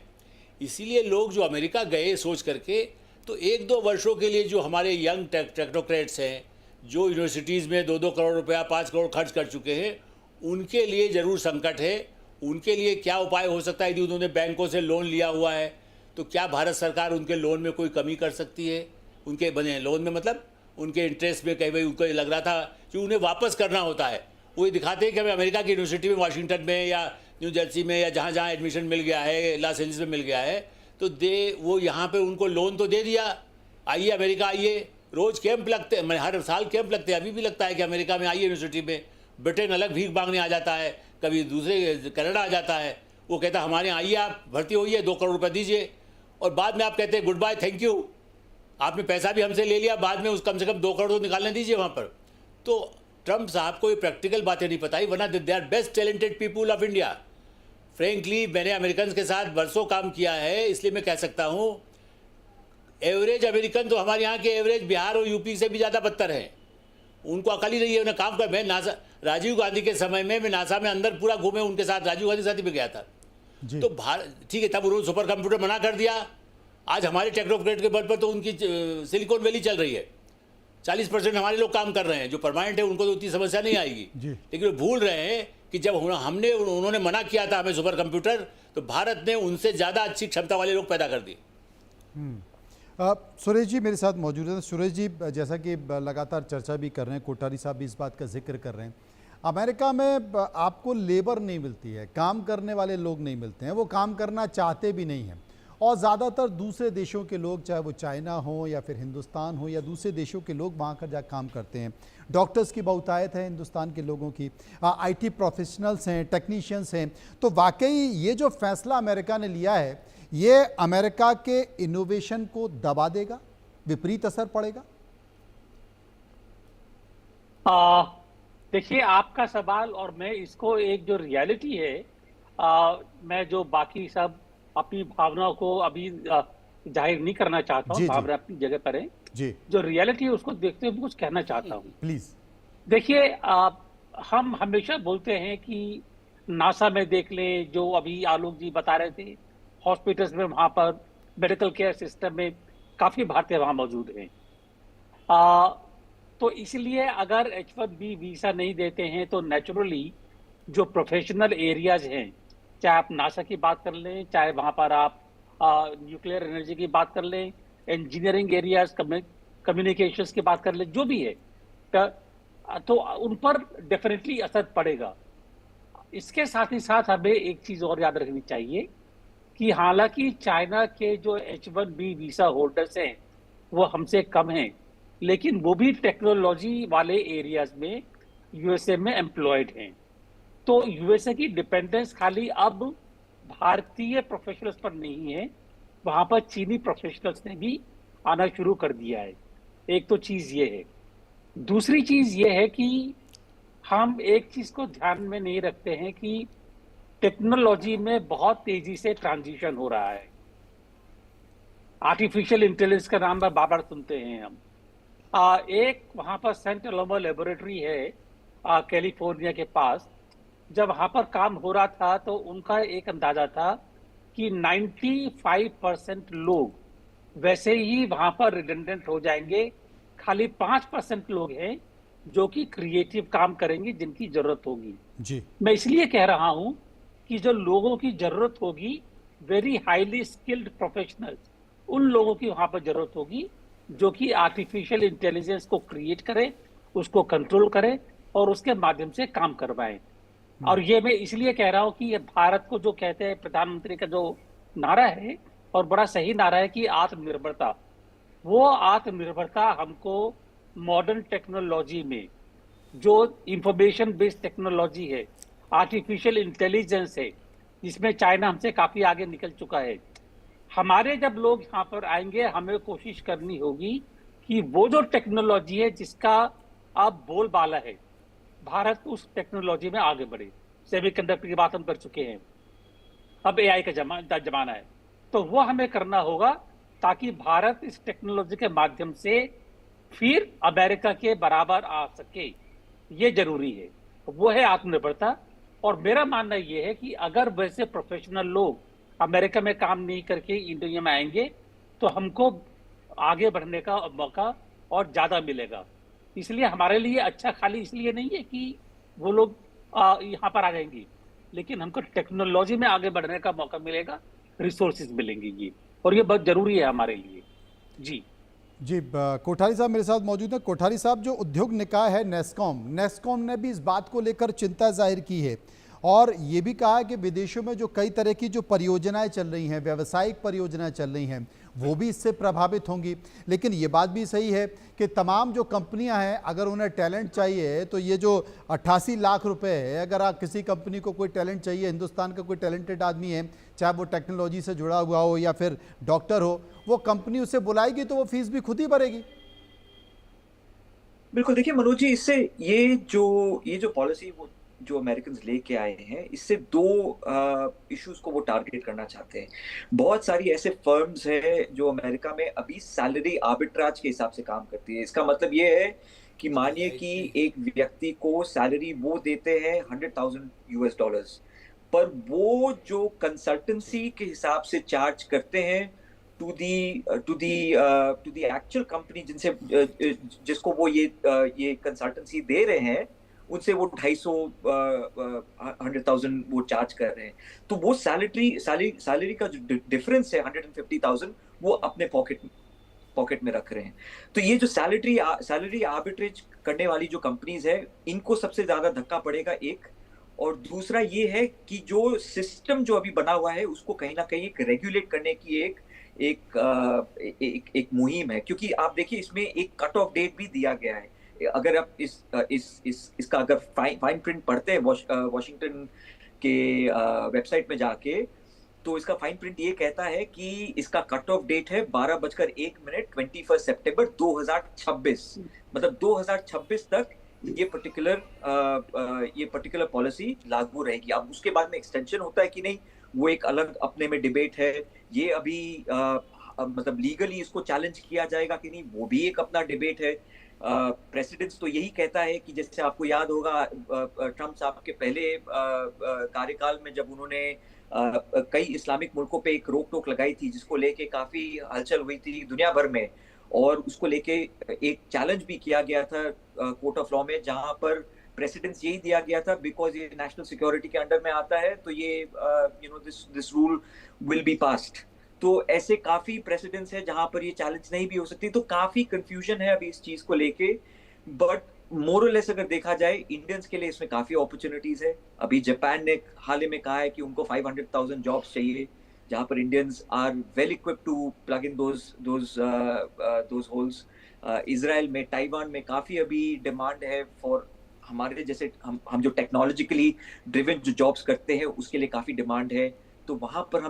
इसीलिए लोग जो अमेरिका गए सोच करके, तो 1-2 वर्षों के लिए जो हमारे यंग टेक्नोक्रेट्स हैं, जो यूनिवर्सिटीज़ में 2-2 करोड़ रुपया 5 करोड़ खर्च कर चुके हैं, उनके लिए ज़रूर संकट है। उनके लिए क्या उपाय हो सकता है? यदि उन्होंने बैंकों से लोन लिया हुआ है तो क्या भारत सरकार उनके लोन में कोई कमी कर सकती है? उनके बने लोन में मतलब उनके इंटरेस्ट में कई बार उनको लग रहा था कि उन्हें वापस करना होता है। वो ये दिखाते हैं कि हमें अमेरिका की यूनिवर्सिटी में, वाशिंगटन में या न्यू जर्सी में या जहाँ जहाँ एडमिशन मिल गया है, लॉस एंजल्स में मिल गया है, तो वो यहाँ पे उनको लोन तो दे दिया, आइए अमेरिका आइए। रोज़ कैंप लगते हैं, हर साल कैंप लगते हैं, अभी भी लगता है कि अमेरिका में आइए यूनिवर्सिटी में। ब्रिटेन अलग भीख मांगने आ जाता है, कभी दूसरे कनाडा आ जाता है, वो कहता है हमारे यहाँ आइए, आप भर्ती होइए, 2 करोड़ रुपये दीजिए, और बाद में आप कहते हैं गुड बाय, थैंक यू, आपने पैसा भी हमसे ले लिया, बाद में उस कम से कम 2 करोड़ तो निकालने दीजिए वहाँ पर। तो ट्रंप साहब को ये प्रैक्टिकल बातें नहीं पता ही, वरना they are best talented people of India. Frankly मैंने अमेरिकन के साथ बरसों काम किया है, इसलिए मैं कह सकता हूँ एवरेज अमेरिकन तो हमारे यहाँ के एवरेज बिहार और यूपी से भी ज़्यादा बदतर हैं। उनको अकल ही नहीं है, उन्हें काम कर। मैं नासा, राजीव गांधी के समय में मैं नासा में अंदर पूरा घूमे उनके साथ, राजीव गांधी साथ ही में गया था। तो ठीक है, तब उन्होंने सुपर कंप्यूटर मना कर दिया। आज हमारे टेक्नोक्रेट के बल पर तो उनकी सिलिकॉन वैली चल रही है, 40% हमारे लोग काम कर रहे हैं जो परमानेंट है, उनको तो उतनी समस्या नहीं आएगी। लेकिन वो भूल रहे हैं कि जब उन्होंने मना किया था हमें सुपर कंप्यूटर, तो भारत ने उनसे ज़्यादा अच्छी क्षमता वाले लोग पैदा कर दिए। सुरेश जी मेरे साथ मौजूद हैं। सुरेश जी, जैसा कि लगातार चर्चा भी कर रहे हैं, कोठारी साहब भी इस बात का जिक्र कर रहे हैं, अमेरिका में आपको लेबर नहीं मिलती है, काम करने वाले लोग नहीं मिलते हैं, वो काम करना चाहते भी नहीं हैं। और ज़्यादातर दूसरे देशों के लोग, चाहे वो चाइना हो या फिर हिंदुस्तान हो या दूसरे देशों के लोग, वहाँ कर जा काम करते हैं। डॉक्टर्स की बहुतायत है हिंदुस्तान के लोगों की, आईटी प्रोफेशनल्स हैं, टेक्नीशियंस हैं। तो वाकई ये जो फैसला अमेरिका ने लिया है, ये अमेरिका के इनोवेशन को दबा देगा, विपरीत असर पड़ेगा? देखिए, आपका सवाल और मैं इसको एक जो रियलिटी है, मैं जो बाकी सब अपनी भावनाओं को अभी जाहिर नहीं करना चाहता हूँ, भावना अपनी जगह पर है जी। जो रियलिटी है उसको देखते हुए कुछ कहना चाहता हूँ। प्लीज। देखिए, हम हमेशा बोलते हैं कि नासा में देख लें, जो अभी आलोक जी बता रहे थे, हॉस्पिटल्स में, वहां पर मेडिकल केयर सिस्टम में काफी भारतीय वहां मौजूद हैं। तो इसलिए अगर H1B वीजा नहीं देते हैं तो नेचुरली जो प्रोफेशनल एरियाज हैं, चाहे आप नासा की बात कर लें, चाहे वहां पर आप न्यूक्लियर एनर्जी की बात कर लें, इंजीनियरिंग एरियाज, कम्युनिकेशंस की बात कर लें, जो भी है, तो उन पर डेफिनेटली असर पड़ेगा। इसके साथ ही साथ हमें एक चीज और याद रखनी चाहिए कि हालांकि चाइना के जो H1B वीजा होल्डर्स हैं वो हमसे कम हैं, लेकिन वो भी टेक्नोलॉजी वाले एरियाज में यूएसए में एम्प्लॉयड हैं। तो यूएसए की डिपेंडेंस खाली अब भारतीय प्रोफेशनल्स पर नहीं है, वहां पर चीनी प्रोफेशनल्स ने भी आना शुरू कर दिया है। एक तो चीज ये है। दूसरी चीज ये है कि हम एक चीज को ध्यान में नहीं रखते हैं कि टेक्नोलॉजी में बहुत तेजी से ट्रांजिशन हो रहा है। आर्टिफिशियल इंटेलिजेंस का नाम बार बार सुनते हैं हम। एक वहां पर सेंट एलोमा लेबोरेटरी है कैलिफोर्निया के पास। जब वहां पर काम हो रहा था तो उनका एक अंदाजा था कि 95% लोग वैसे ही वहां पर रिडंडेंट हो जाएंगे। खाली 5% लोग हैं जो कि क्रिएटिव काम करेंगे, जिनकी जरूरत होगी जी। मैं इसलिए कह रहा हूं कि जो लोगों की जरूरत होगी, वेरी हाईली स्किल्ड प्रोफेशनल्स, उन लोगों की वहां पर जरूरत होगी जो कि आर्टिफिशियल इंटेलिजेंस को क्रिएट करे, उसको कंट्रोल करे और उसके माध्यम से काम करवाएं। और ये मैं इसलिए कह रहा हूं कि ये भारत को जो कहते हैं, प्रधानमंत्री का जो नारा है और बड़ा सही नारा है कि आत्मनिर्भरता, वो आत्मनिर्भरता हमको मॉडर्न टेक्नोलॉजी में, जो इंफॉर्मेशन बेस्ड टेक्नोलॉजी है, आर्टिफिशियल इंटेलिजेंस है, जिसमें चाइना हमसे काफी आगे निकल चुका है, हमारे जब लोग यहाँ पर आएंगे हमें कोशिश करनी होगी कि वो जो टेक्नोलॉजी है जिसका अब बोलबाला है, भारत उस टेक्नोलॉजी में आगे बढ़े। सेमीकंडक्टर की बात हम कर चुके हैं, अब AI का जमाना है, तो वो हमें करना होगा ताकि भारत इस टेक्नोलॉजी के माध्यम से फिर अमेरिका के बराबर आ सके। ये जरूरी है, वो है आत्मनिर्भरता। और मेरा मानना ये है कि अगर वैसे प्रोफेशनल लोग अमेरिका में काम नहीं करके इंडिया में आएंगे तो हमको आगे बढ़ने का मौका और ज्यादा मिलेगा। इसलिए हमारे लिए अच्छा खाली इसलिए नहीं है कि वो लोग यहाँ पर आ जाएंगे, लेकिन हमको टेक्नोलॉजी में आगे बढ़ने का मौका मिलेगा, रिसोर्सेज मिलेंगे ये, और ये बहुत जरूरी है हमारे लिए। जी जी, कोठारी साहब मेरे साथ मौजूद हैं। कोठारी साहब, जो उद्योग निकाय है नेस्कॉम ने भी इस बात को लेकर चिंता जाहिर की है और ये भी कहा है कि विदेशों में जो कई तरह की जो परियोजनाएं चल रही हैं, व्यावसायिक परियोजनाएं चल रही हैं, वो भी इससे प्रभावित होंगी। लेकिन ये बात भी सही है कि तमाम जो कंपनियां हैं, अगर उन्हें टैलेंट चाहिए तो ये जो 88 लाख रुपए है, अगर आप किसी कंपनी को कोई टैलेंट चाहिए, हिंदुस्तान का कोई टैलेंटेड आदमी है, चाहे वो टेक्नोलॉजी से जुड़ा हुआ हो या फिर डॉक्टर हो, वो कंपनी उसे बुलाएगी तो वो फीस भी खुद ही भरेगी। बिल्कुल। देखिए मनोज जी, इससे ये जो पॉलिसी वो जो अमेरिकन लेके आए हैं, इससे दो इश्यूज को वो टारगेट करना चाहते हैं। बहुत सारी ऐसे फर्म्स हैं जो अमेरिका में अभी सैलरी आर्बिट्राज के हिसाब से काम करती है। इसका मतलब ये है कि मानिए कि एक व्यक्ति को सैलरी वो देते हैं $100,000, पर वो जो कंसल्टेंसी के हिसाब से चार्ज करते हैं टू दी एक्चुअल कंपनी जिसको वो ये कंसल्टेंसी दे रहे हैं, उनसे वो 100,000 वो चार्ज कर रहे हैं। तो वो सैलरी का जो डिफरेंस है 150,000, वो अपने पॉकेट पॉकेट में रख रहे हैं। तो ये जो सैलरी आर्बिट्रेज करने वाली जो कंपनीज है, इनको सबसे ज्यादा धक्का पड़ेगा एक। और दूसरा ये है कि जो सिस्टम जो अभी बना हुआ है उसको कहीं ना कहीं एक रेगुलेट करने की एक मुहिम है, क्योंकि आप देखिए इसमें एक कट ऑफ डेट भी दिया गया है। अगर आप इसका अगर फाइन प्रिंट पढ़ते हैं वॉशिंगटन के वेबसाइट में जाके, तो इसका फाइन प्रिंट ये कहता है कि इसका कट ऑफ डेट है 12:01 21 सितंबर 2026। मतलब 2026 तक ये पर्टिकुलर पॉलिसी लागू रहेगी। अब उसके बाद में एक्सटेंशन होता है कि नहीं, वो एक अलग अपने में डिबेट है। ये अभी मतलब लीगली इसको चैलेंज किया जाएगा कि नहीं, वो भी एक अपना डिबेट है। प्रेसिडेंट्स तो यही कहता है कि जैसे आपको याद होगा ट्रम्प साहब के पहले कार्यकाल में जब उन्होंने कई इस्लामिक मुल्कों पे एक रोक टोक लगाई थी, जिसको लेके काफी हलचल हुई थी दुनिया भर में, और उसको लेके एक चैलेंज भी किया गया था कोर्ट ऑफ लॉ में, जहां पर प्रेसिडेंस यही दिया गया था बिकॉज ये नेशनल सिक्योरिटी के अंडर में आता है, तो ये this rule will be passed. तो ऐसे काफी प्रेसिडेंट्स है जहां पर ये चैलेंज नहीं भी हो सकती। तो काफी कंफ्यूजन है अभी इस चीज को लेके। बट मोरलेस अगर देखा जाए, इंडियंस के लिए इसमें काफी अपॉर्चुनिटीज है। अभी जापान ने हाल ही में कहा है कि उनको 500,000 जॉब्स चाहिए, जहां पर Indians are well equipped to plug in those holes. Israel में, ताइवान में काफी अभी डिमांड है फॉर हमारे जैसे हम जो टेक्नोलॉजिकली ड्रिवन जो जॉब्स करते हैं, उसके लिए काफी डिमांड है। तो वहां पर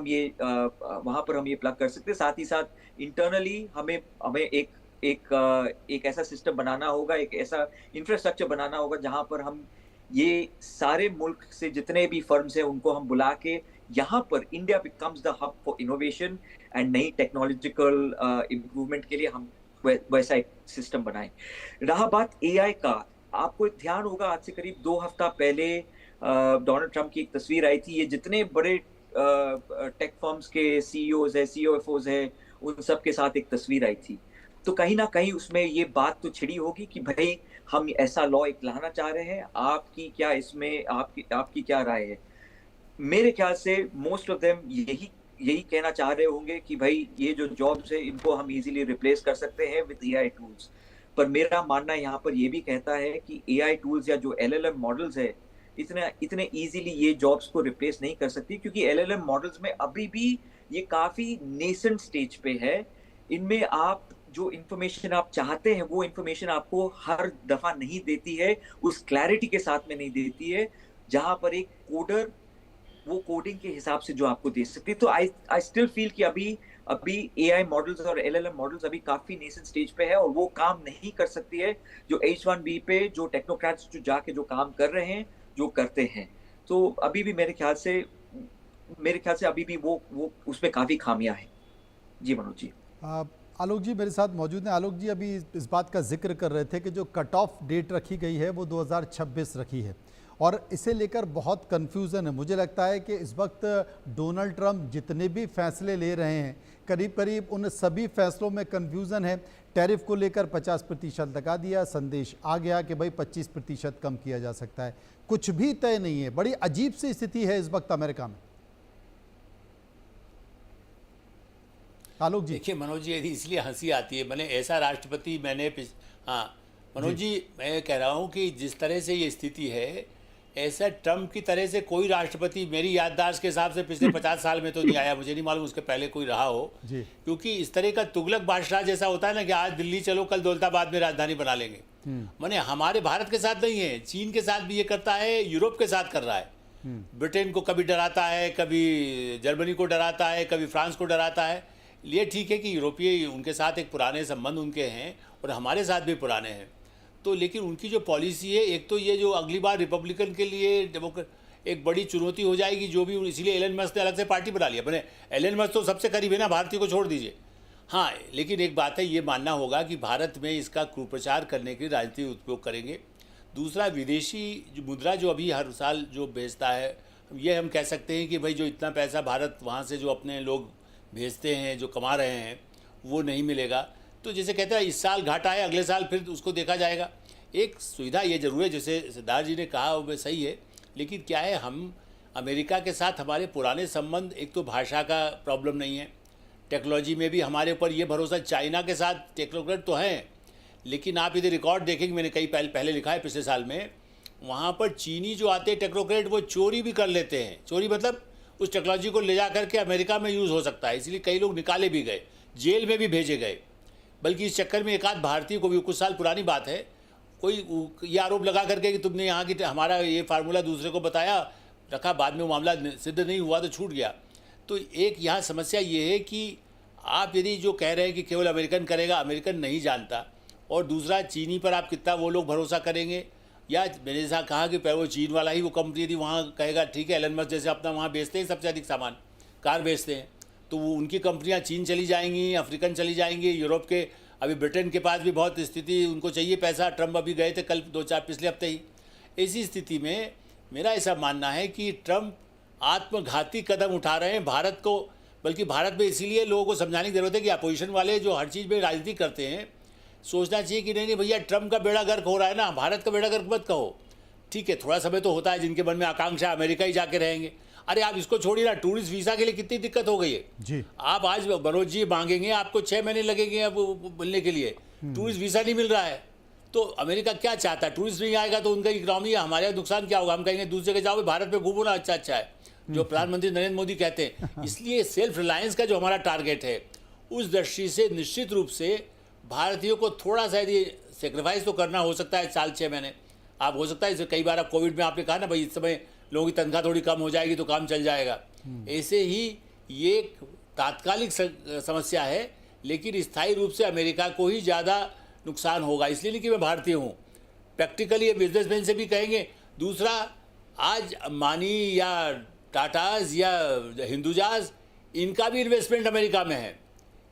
हम ये प्लग कर सकते हैं। साथ ही साथ इंटरनली हमें एक ऐसा सिस्टम बनाना होगा, एक ऐसा इंफ्रास्ट्रक्चर बनाना होगा जहां पर हम ये सारे मुल्क से जितने भी फर्म्स हैं उनको हम बुला के यहाँ पर India becomes the hub for innovation and नई टेक्नोलॉजिकल इम्प्रूवमेंट के लिए हम वैसा एक सिस्टम बनाएं। रहा बात एआई का, आपको ध्यान होगा आज से करीब 2 हफ्ता पहले डोनाल्ड ट्रंप की एक तस्वीर आई थी। ये जितने बड़े टेक फर्म्स के सीईओज है, सीओएफओज है, उन सब के साथ एक तस्वीर आई थी। तो कहीं ना कहीं उसमें ये बात तो छिड़ी होगी कि भाई हम ऐसा लॉ एक लाना चाह रहे हैं, आपकी क्या इसमें आपकी क्या राय है। मेरे ख्याल से मोस्ट ऑफ देम यही कहना चाह रहे होंगे कि भाई ये जो जॉब्स है इनको हम इजीली रिप्लेस कर सकते हैं विद एआई टूल्स। पर मेरा मानना यहाँ पर ये भी कहता है कि एआई टूल्स या जो एलएलएम मॉडल्स है इतने इजीली ये जॉब्स को रिप्लेस नहीं कर सकती, क्योंकि एलएलएम मॉडल्स में अभी भी ये काफी नेसेंट स्टेज पे है। इनमें आप जो इन्फॉर्मेशन आप चाहते हैं वो इन्फॉर्मेशन आपको हर दफा नहीं देती है, उस क्लैरिटी के साथ में नहीं देती है, जहां पर एक कोडर वो कोडिंग के हिसाब से जो आपको दे सकती है। तो आई स्टिल फील कि अभी एआई मॉडल्स और एलएलएम मॉडल्स अभी काफी नेसेंट स्टेज पे है, और वो काम नहीं कर सकती है जो H1B पे जो टेक्नोक्रेट्स जो जाके जो काम कर रहे हैं, जो करते हैं। तो अभी भी मेरे ख्याल से अभी भी वो उसमें काफी खामियां हैं। जी मनोज जी। आलोक जी मेरे साथ मौजूद हैं। आलोक जी अभी इस बात का जिक्र कर रहे थे कि जो कट ऑफ डेट रखी गई है वो 2026 रखी है, और इसे लेकर बहुत कन्फ्यूज़न है। मुझे लगता है कि इस वक्त डोनाल्ड ट्रंप जितने भी फैसले ले रहे हैं, करीब करीब उन सभी फैसलों में कन्फ्यूज़न है। टैरिफ को लेकर 50% लगा दिया, संदेश आ गया कि भाई 25% कम किया जा सकता है, कुछ भी तय नहीं है। बड़ी अजीब सी स्थिति है इस वक्त अमेरिका में। आलोक जी देखिए मनोज जी, इसलिए हंसी आती है, मैंने ऐसा राष्ट्रपति हाँ मनोज जी, मैं कह रहा हूँ कि जिस तरह से ये स्थिति है, ऐसा ट्रम्प की तरह से कोई राष्ट्रपति मेरी याददाश्त के हिसाब से पिछले 50 साल में तो नहीं आया। मुझे नहीं मालूम उसके पहले कोई रहा हो, क्योंकि इस तरह का तुगलक बादशाह जैसा होता है ना कि आज दिल्ली चलो कल दौलताबाद में राजधानी बना लेंगे। माने हमारे भारत के साथ नहीं है, चीन के साथ भी ये करता है, यूरोप के साथ कर रहा है। ब्रिटेन को कभी डराता है, कभी जर्मनी को डराता है, कभी फ्रांस को डराता है। ये ठीक है कि यूरोपीय उनके साथ एक पुराने संबंध उनके हैं और हमारे साथ भी पुराने हैं, तो लेकिन उनकी जो पॉलिसी है, एक तो ये जो अगली बार रिपब्लिकन के लिए एक बड़ी चुनौती हो जाएगी जो भी, इसीलिए एलन मस्क ने अलग से पार्टी बना लिया। मैंने एलन मस्क तो सबसे करीब है ना, भारतीय को छोड़ दीजिए। हाँ, लेकिन एक बात है, ये मानना होगा कि भारत में इसका कुप्रचार करने के लिए राजनीति उपयोग करेंगे। दूसरा, विदेशी मुद्रा जो अभी हर साल जो भेजता है, ये हम कह सकते हैं कि भाई जो इतना पैसा भारत वहाँ से जो अपने लोग भेजते हैं, जो कमा रहे हैं, वो नहीं मिलेगा। तो जैसे कहते हैं इस साल घाटा है, अगले साल फिर उसको देखा जाएगा। एक सुविधा ये जरूर है, जैसे सिद्धार्थ जी ने कहा वो सही है, लेकिन क्या है, हम अमेरिका के साथ हमारे पुराने संबंध, एक तो भाषा का प्रॉब्लम नहीं है, टेक्नोलॉजी में भी हमारे ऊपर ये भरोसा, चाइना के साथ टेक्नोक्रेट तो हैं, लेकिन आप इधर रिकॉर्ड देखेंगे, मैंने कई पहले लिखा है पिछले साल में, वहाँ पर चीनी जो आते हैं टेक्नोक्रेट वो चोरी भी कर लेते हैं। चोरी मतलब उस टेक्नोलॉजी को ले जा करके अमेरिका में यूज़ हो सकता है, इसलिए कई लोग निकाले भी गए, जेल में भी भेजे गए। बल्कि इस चक्कर में एक आध भारतीय को भी, कुछ साल पुरानी बात है, कोई ये आरोप लगा करके कि तुमने यहाँ की हमारा ये फार्मूला दूसरे को बताया रखा, बाद में वो मामला सिद्ध नहीं हुआ तो छूट गया। तो एक यहाँ समस्या ये है कि आप यदि जो कह रहे हैं कि केवल अमेरिकन करेगा, अमेरिकन नहीं जानता, और दूसरा चीनी पर आप कितना वो लोग भरोसा करेंगे, या मैंने जैसा कहा कि वो चीन वाला ही वो कंपनी यदि वहाँ कहेगा ठीक है, एलन मस्क जैसे अपना वहाँ बेचते हैं सबसे अधिक सामान, कार बेचते हैं, तो वो उनकी कंपनियाँ चीन चली जाएंगी, अफ्रीकन चली जाएंगी, यूरोप के, अभी ब्रिटेन के पास भी बहुत स्थिति, उनको चाहिए पैसा, ट्रम्प अभी गए थे कल 2-4 पिछले हफ्ते ही। ऐसी स्थिति में मेरा ऐसा मानना है कि ट्रम्प आत्मघाती कदम उठा रहे हैं भारत को, बल्कि भारत में इसीलिए लोगों को समझाने की जरूरत है कि अपोजिशन वाले जो हर चीज़ में राजनीति करते हैं, सोचना चाहिए कि नहीं नहीं भैया, ट्रम्प का बेड़ा गर्क हो रहा है ना, भारत का बेड़ा गर्क मत कहो। ठीक है, थोड़ा समय तो होता है जिनके मन में आकांक्षा अमेरिका ही जाके रहेंगे। अरे आप इसको छोड़िए ना, टूरिस्ट वीज़ा के लिए कितनी दिक्कत हो गई है जी। आप आज मनोज जी मांगेंगे, आपको 6 महीने लगेंगे अब मिलने के लिए, टूरिस्ट वीज़ा नहीं मिल रहा है। तो अमेरिका क्या चाहता है? टूरिस्ट नहीं आएगा तो उनका इकोनॉमी, हमारे नुकसान क्या होगा? हम कहेंगे दूसरे के जाओ, भारत में घूमो ना, अच्छा है, जो प्रधानमंत्री नरेंद्र मोदी कहते हैं। इसलिए सेल्फ रिलायंस का जो हमारा टारगेट है, उस दृष्टि से निश्चित रूप से भारतीयों को थोड़ा सा यदि सेक्रीफाइस तो करना हो सकता है, साल 6 महीने आप हो सकता है। कई बार आप कोविड में आपने कहा ना भाई, इस समय लोगों की तनख्वाह थोड़ी कम हो जाएगी तो काम चल जाएगा। ऐसे ही ये एक तात्कालिक समस्या है, लेकिन स्थायी रूप से अमेरिका को ही ज़्यादा नुकसान होगा। इसलिए नहीं कि मैं भारतीय हूँ, प्रैक्टिकली ये बिजनेसमैन से भी कहेंगे। दूसरा, आज अंबानी या टाटाज या हिंदुजाज, इनका भी इन्वेस्टमेंट अमेरिका में है,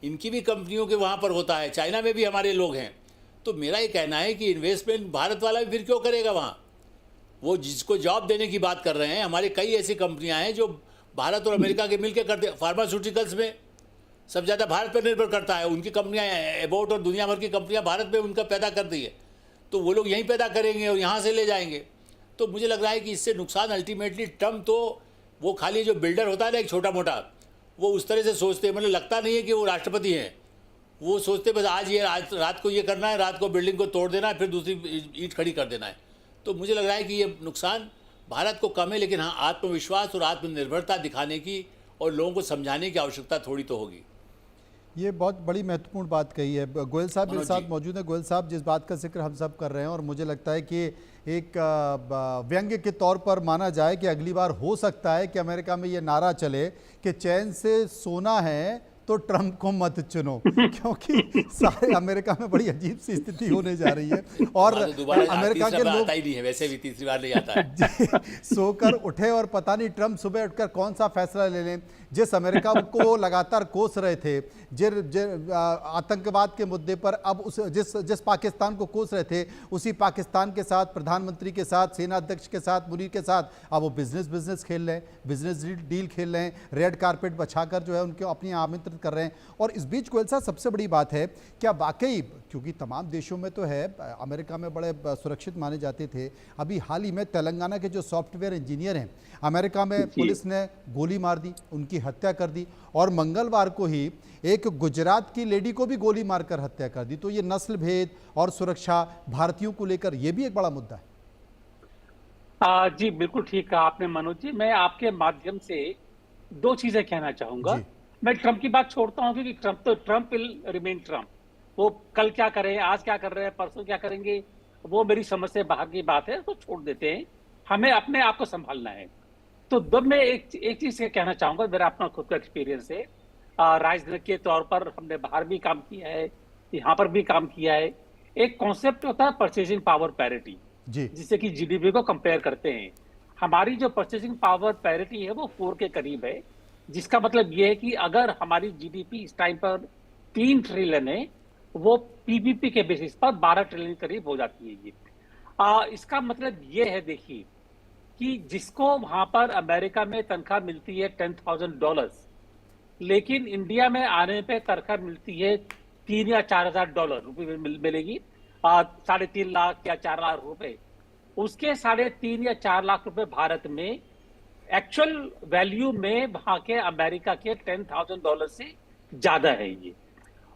इनकी भी कंपनियों के वहाँ पर होता है, चाइना में भी हमारे लोग हैं। तो मेरा ये कहना है कि इन्वेस्टमेंट भारत वाला भी फिर क्यों करेगा वहाँ? वो जिसको जॉब देने की बात कर रहे हैं, हमारे कई ऐसी कंपनियां हैं जो भारत और अमेरिका के मिलकर करते हैं। फार्मास्यूटिकल्स में सब ज़्यादा भारत पर निर्भर करता है, उनकी कंपनियां एबोट और दुनिया भर की कंपनियां भारत में उनका पैदा कर दी है, तो वो लोग यहीं पैदा करेंगे और यहाँ से ले जाएंगे। तो मुझे लग रहा है कि इससे नुकसान अल्टीमेटली ट्रम्प, तो वो खाली जो बिल्डर होता है ना एक छोटा मोटा, वो उस तरह से सोचते हैं, मतलब लगता नहीं है कि वो राष्ट्रपति हैं। वो सोचते बस आज ये रात को ये करना है, रात को बिल्डिंग को तोड़ देना है, फिर दूसरी ईंट खड़ी कर देना है। तो मुझे लग रहा है कि ये नुकसान भारत को कम है, लेकिन हाँ, आत्मविश्वास और आत्मनिर्भरता दिखाने की और लोगों को समझाने की आवश्यकता थोड़ी तो होगी। ये बहुत बड़ी महत्वपूर्ण बात कही है। गोयल साहब मेरे साथ मौजूद हैं। गोयल साहब, जिस बात का जिक्र हम सब कर रहे हैं, और मुझे लगता है कि एक व्यंग्य के तौर पर माना जाए कि अगली बार हो सकता है कि अमेरिका में ये नारा चले कि चैन से सोना है तो ट्रम्प को मत चुनो, क्योंकि सारे अमेरिका में बड़ी अजीब सी स्थिति होने जा रही है। और अमेरिका के लोग आता ही नहीं है, वैसे भी तीसरी बार नहीं आता है। सोकर उठे और पता नहीं ट्रम्प सुबह उठकर कौन सा फैसला ले लें। जिस अमेरिका को लगातार कोस रहे थे, आतंकवाद के मुद्दे पर, अब जिस पाकिस्तान को कोस रहे थे, उसी पाकिस्तान के साथ, प्रधानमंत्री के साथ, सेना अध्यक्ष के साथ, मुनीर के साथ, अब वो बिजनेस खेल रहे हैं, बिजनेस डील खेल रहे हैं, रेड कारपेट बछाकर जो है उनको अपनी आमंत्रित कर रहे हैं। और इस बीच गोयल साहब, सबसे बड़ी बात है, क्या वाकई, क्योंकि तमाम देशों में तो है, अमेरिका में बड़े सुरक्षित माने जाते थे, अभी हाल ही में तेलंगाना के जो सॉफ्टवेयर इंजीनियर हैं, अमेरिका में पुलिस ने गोली मार दी, उनकी हत्या कर दी, और मंगलवार को ही एक गुजरात की लेडी को भी गोली मारकर हत्या कर दी। तो ये नस्ल भेद और सुरक्षा भारतीयों को लेकर ये भी एक बड़ा मुद्दा है। जी बिल्कुल ठीक कहा आपने मनोज जी। मैं आपके माध्यम से 2 चीजें कहना चाहूंगा। मैं ट्रम्प की बात छोड़ता हूं, क्योंकि ट्रम्प विल रिमेन ट्रम्प। वो कल क्या कर रहे हैं, आज क्या कर रहे हैं, परसों क्या करेंगे, वो मेरी समझ से बाहर की बात है, तो छोड़ देते हैं। हमें अपने आप को संभालना है। तो जब मैं एक चीज कहना चाहूंगा, मेरा अपना खुद का एक्सपीरियंस है। राजनीति के तौर पर हमने बाहर भी काम किया है, यहाँ पर भी काम किया है। एक कॉन्सेप्ट होता है परचेसिंग पावर पैरिटी, जिससे कि जीडीपी को कंपेयर करते हैं। हमारी जो परचेसिंग पावर पैरिटी है वो 4 के करीब है, जिसका मतलब ये है कि अगर हमारी जीडीपी इस टाइम पर 3 ट्रिलियन है, वो पीपीपी के बेसिस पर 12 ट्रिलियन करीब हो जाती है ये। इसका मतलब ये है, देखिए, कि जिसको वहां पर अमेरिका में तनख्वाह मिलती है $10,000, लेकिन इंडिया में आने पे तनख्वाह मिलती है $3,000 या $4,000 मिलेगी, 3.5 लाख या 4 लाख रुपए। उसके 3.5 या 4 लाख रुपए भारत में एक्चुअल वैल्यू में वहां के अमेरिका के $10,000 से ज्यादा है ये।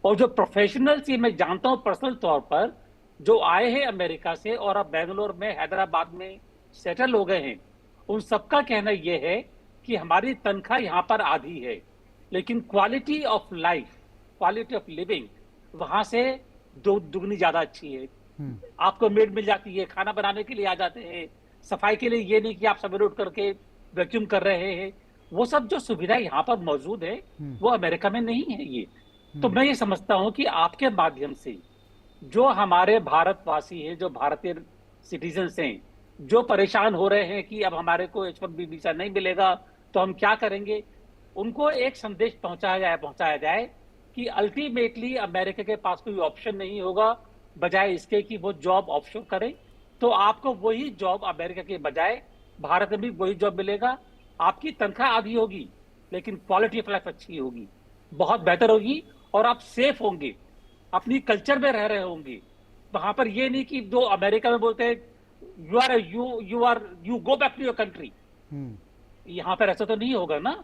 और जो प्रोफेशनल्स, ये मैं जानता हूं पर्सनल तौर पर, जो आए हैं अमेरिका से और अब बेंगलोर में, हैदराबाद में सेटल हो गए हैं, उन सबका कहना यह है कि हमारी तनख्वाह यहाँ पर आधी है, लेकिन quality of life, quality of living वहां से दुगनी ज्यादा अच्छी है। आपको मेड मिल जाती है, खाना बनाने के लिए आ जाते हैं, सफाई के लिए ये नहीं कि आप सवेरे उठ करके वैक्यूम कर रहे हैं। वो सब जो सुविधा यहाँ पर मौजूद है वो अमेरिका में नहीं है ये। तो मैं ये समझता हूं कि आपके माध्यम से जो हमारे भारतवासी हैं, जो भारतीय सिटीजन्स हैं, जो परेशान हो रहे हैं कि अब हमारे को H1B वीजा नहीं मिलेगा तो हम क्या करेंगे, उनको एक संदेश पहुंचाया जाए कि अल्टीमेटली अमेरिका के पास कोई ऑप्शन नहीं होगा बजाय इसके कि वो जॉब ऑफशोर करें। तो आपको वही जॉब अमेरिका के बजाय भारत में भी वही जॉब मिलेगा। आपकी तनख्वाह आधी होगी लेकिन क्वालिटी ऑफ लाइफ अच्छी होगी, बहुत बेहतर होगी, और आप सेफ होंगे, अपनी कल्चर में रह रहे होंगे। वहां पर ये नहीं कि दो अमेरिका में बोलते हैं you go back to your country, यहां पर ऐसा तो नहीं होगा ना।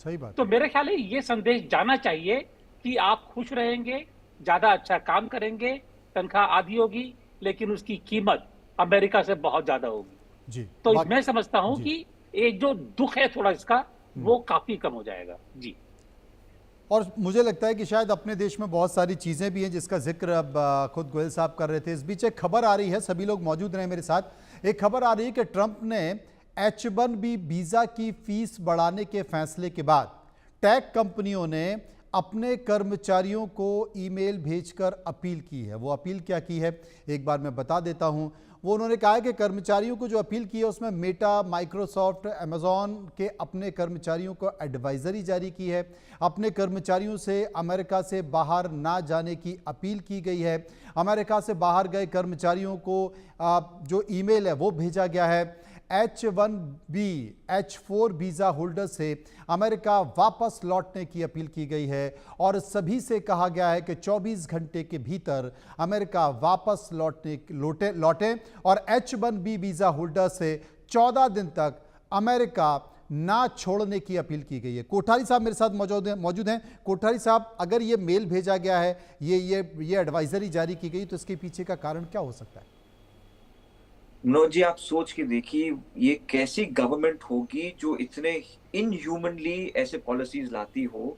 सही बात। तो मेरे ख्याल है ये संदेश जाना चाहिए कि आप खुश रहेंगे, ज्यादा अच्छा काम करेंगे, तनख्वाह आधी होगी लेकिन उसकी कीमत अमेरिका से बहुत ज्यादा होगी जी। तो मैं समझता हूं कि एक जो दुख है थोड़ा इसका, वो काफी कम हो जाएगा जी। और मुझे लगता है कि शायद अपने देश में बहुत सारी चीज़ें भी हैं जिसका जिक्र अब खुद गोयल साहब कर रहे थे। इस बीच एक खबर आ रही है, सभी लोग मौजूद रहे मेरे साथ। एक खबर आ रही है कि ट्रंप ने H1B वीज़ा की फीस बढ़ाने के फैसले के बाद टेक कंपनियों ने अपने कर्मचारियों को ईमेल भेजकर अपील की है। वो अपील क्या की है एक बार मैं बता देता हूं। वो उन्होंने कहा है कि कर्मचारियों को जो अपील की है उसमें मेटा, माइक्रोसॉफ्ट, अमेजॉन के अपने कर्मचारियों को एडवाइजरी जारी की है। अपने कर्मचारियों से अमेरिका से बाहर ना जाने की अपील की गई है। अमेरिका से बाहर गए कर्मचारियों को जो ईमेल है वो भेजा गया है। H1B, H4 वीज़ा होल्डर से अमेरिका वापस लौटने की अपील की गई है और सभी से कहा गया है कि 24 घंटे के भीतर अमेरिका वापस लौटें और H1B वीज़ा होल्डर से 14 दिन तक अमेरिका ना छोड़ने की अपील की गई है। कोठारी साहब मेरे साथ मौजूद हैं। कोठारी साहब, अगर ये मेल भेजा गया है, ये एडवाइजरी जारी की गई, तो इसके पीछे का कारण क्या हो सकता है? मनोज जी, आप सोच के देखिए ये कैसी गवर्नमेंट होगी जो इतने इनह्यूमनली ऐसे पॉलिसीज लाती हो,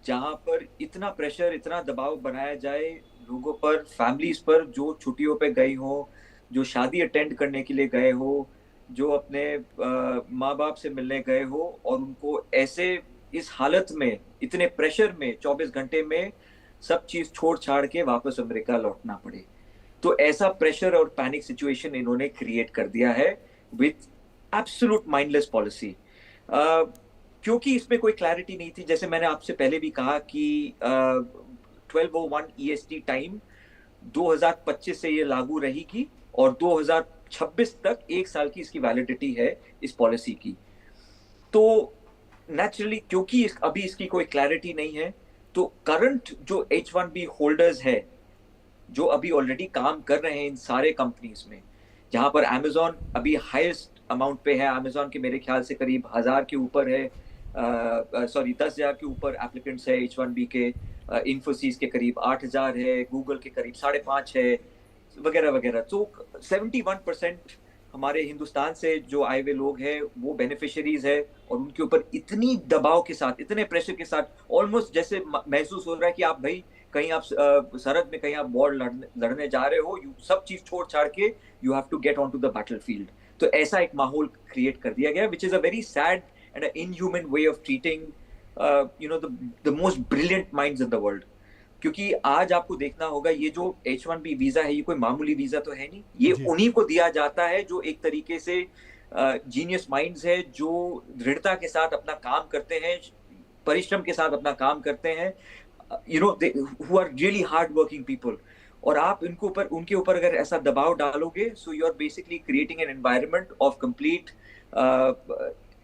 जहां पर इतना प्रेशर, इतना दबाव बनाया जाए लोगों पर, फैमिलीज पर जो छुट्टियों पे गई हो, जो शादी अटेंड करने के लिए गए हो, जो अपने माँ बाप से मिलने गए हो, और उनको ऐसे इस हालत में, इतने प्रेशर में 24 घंटे में सब चीज छोड़ छाड़ के वापस अमेरिका लौटना पड़े। तो ऐसा प्रेशर और पैनिक सिचुएशन इन्होंने क्रिएट कर दिया है विथ एब्सोल्यूट माइंडलेस पॉलिसी, क्योंकि इसमें कोई क्लैरिटी नहीं थी। जैसे मैंने आपसे पहले भी कहा कि 1201 EST टाइम 2025 से ये लागू रहेगी और 2026 तक 1 साल की इसकी वैलिडिटी है इस पॉलिसी की। तो नेचुरली क्योंकि अभी इसकी कोई क्लैरिटी नहीं है, तो करंट जो H1B होल्डर्स है जो अभी ऑलरेडी काम कर रहे हैं इन सारे कंपनीज में, जहां पर Amazon अभी हाईएस्ट अमाउंट पे है, Amazon के मेरे ख्याल से करीब 1000 के ऊपर है, 10,000 के ऊपर एप्लीकेंट्स है H1B के, इन्फोसिस के करीब 8000 है, गूगल के करीब 5.5 है, वगैरह वगैरह। तो 71% हमारे हिंदुस्तान से जो आए हुए लोग हैं वो बेनिफिशियरीज है, और उनके ऊपर इतनी दबाव के साथ, इतने प्रेशर के साथ, ऑलमोस्ट जैसे महसूस हो रहा है कि आप भाई कहीं आप सरहद में कहीं आप वॉर लड़ने जा रहे हो, सब चीज छोड़ छाड़ के you have to get on to the battlefield. तो ऐसा एक माहौल क्रिएट कर दिया गया, which is a very sad and inhuman way of treating the most brilliant minds in the world. क्योंकि आज आपको देखना होगा, ये जो H1B वीजा है ये कोई मामूली वीजा तो है नहीं, ये उन्हीं को दिया जाता है जो एक तरीके से जीनियस माइंड्स है, जो दृढ़ता के साथ अपना काम करते हैं, परिश्रम के साथ अपना काम करते हैं, who are really hard working people। और आप उनके ऊपर अगर ऐसा दबाव डालोगे, so you are basically creating an environment of complete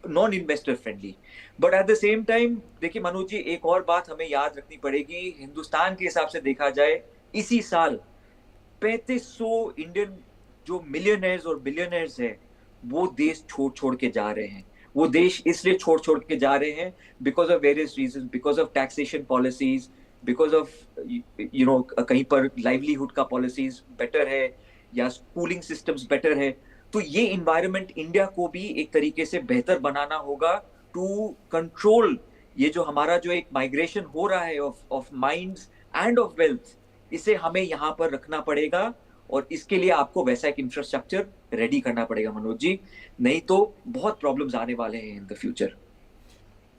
non investor friendly. But at the same time देखिए मनोज जी, एक और बात हमें याद रखनी पड़ेगी, हिंदुस्तान के हिसाब से देखा जाए इसी साल 3500 इंडियन जो मिलियनर्स और बिलियनर्स है वो देश छोड़ के जा रहे हैं। वो देश इसलिए छोड़ छोड़ के जा रहे हैं because of various reason, because of taxation policies, because of कहीं पर लाइवलीहुड का पॉलिसीज बेटर है या स्कूलिंग सिस्टम्स बेटर है। तो ये इन्वायरमेंट इंडिया को भी एक तरीके से बेहतर बनाना होगा टू कंट्रोल ये जो हमारा जो एक माइग्रेशन हो रहा है of minds end of wealth, इसे हमें यहाँ पर रखना पड़ेगा और इसके लिए आपको वैसा एक इंफ्रास्ट्रक्चर रेडी करना पड़ेगा मनोज जी, नहीं तो बहुत प्रॉब्लम्स आने वाले हैं इन द फ्यूचर।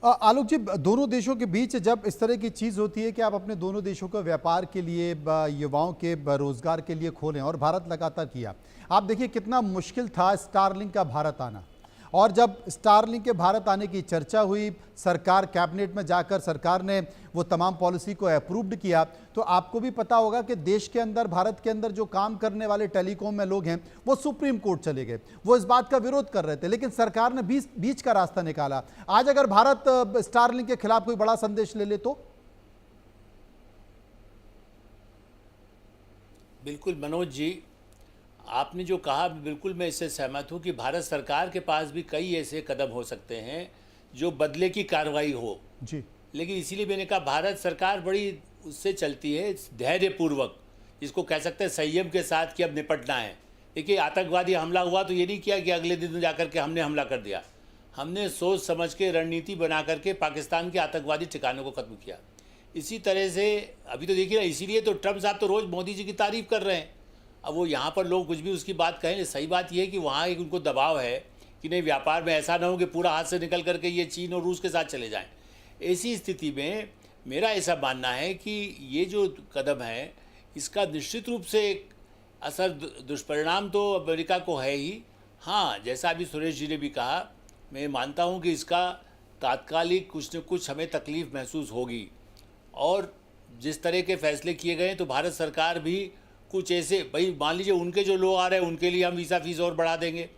आलोक जी, दोनों देशों के बीच जब इस तरह की चीज़ होती है कि आप अपने दोनों देशों को व्यापार के लिए, युवाओं के रोजगार के लिए खोलें, और भारत लगातार किया। आप देखिए कितना मुश्किल था स्टारलिंक का भारत आना, और जब स्टारलिंक के भारत आने की चर्चा हुई, सरकार कैबिनेट में जाकर सरकार ने वो तमाम पॉलिसी को अप्रूव्ड किया, तो आपको भी पता होगा कि देश के अंदर, भारत के अंदर जो काम करने वाले टेलीकॉम में लोग हैं वो सुप्रीम कोर्ट चले गए, वो इस बात का विरोध कर रहे थे, लेकिन सरकार ने बीच का रास्ता निकाला। आज अगर भारत स्टारलिंक के खिलाफ कोई बड़ा संदेश ले ले तो? बिल्कुल मनोज जी, आपने जो कहा बिल्कुल मैं इससे सहमत हूँ कि भारत सरकार के पास भी कई ऐसे कदम हो सकते हैं जो बदले की कार्रवाई हो जी, लेकिन इसीलिए मैंने कहा भारत सरकार बड़ी उससे चलती है धैर्यपूर्वक, जिसको कह सकते हैं संयम के साथ कि अब निपटना है। देखिए आतंकवादी हमला हुआ तो ये नहीं किया कि अगले दिन जाकर के हमने हमला कर दिया, हमने सोच समझ के रणनीति बना करके पाकिस्तान के आतंकवादी ठिकानों को ख़त्म किया। इसी तरह से अभी तो देखिए, इसीलिए तो ट्रम्प साहब तो रोज़ मोदी जी की तारीफ़ कर रहे हैं। अब वो यहाँ पर लोग कुछ भी उसकी बात कहें, सही बात यह है कि वहाँ एक उनको दबाव है कि नहीं, व्यापार में ऐसा ना हो कि पूरा हाथ से निकल करके ये चीन और रूस के साथ चले जाएं। ऐसी स्थिति में मेरा ऐसा मानना है कि ये जो कदम है इसका निश्चित रूप से एक असर, दुष्परिणाम तो अमेरिका को है ही। हाँ, जैसा अभी सुरेश जी ने भी कहा, मैं मानता हूँ कि इसका तात्कालिक कुछ न कुछ हमें तकलीफ़ महसूस होगी, और जिस तरह के फैसले किए गए तो भारत सरकार भी कुछ ऐसे, भाई मान लीजिए उनके जो लोग आ रहे हैं उनके लिए हम वीज़ा फीस और बढ़ा देंगे,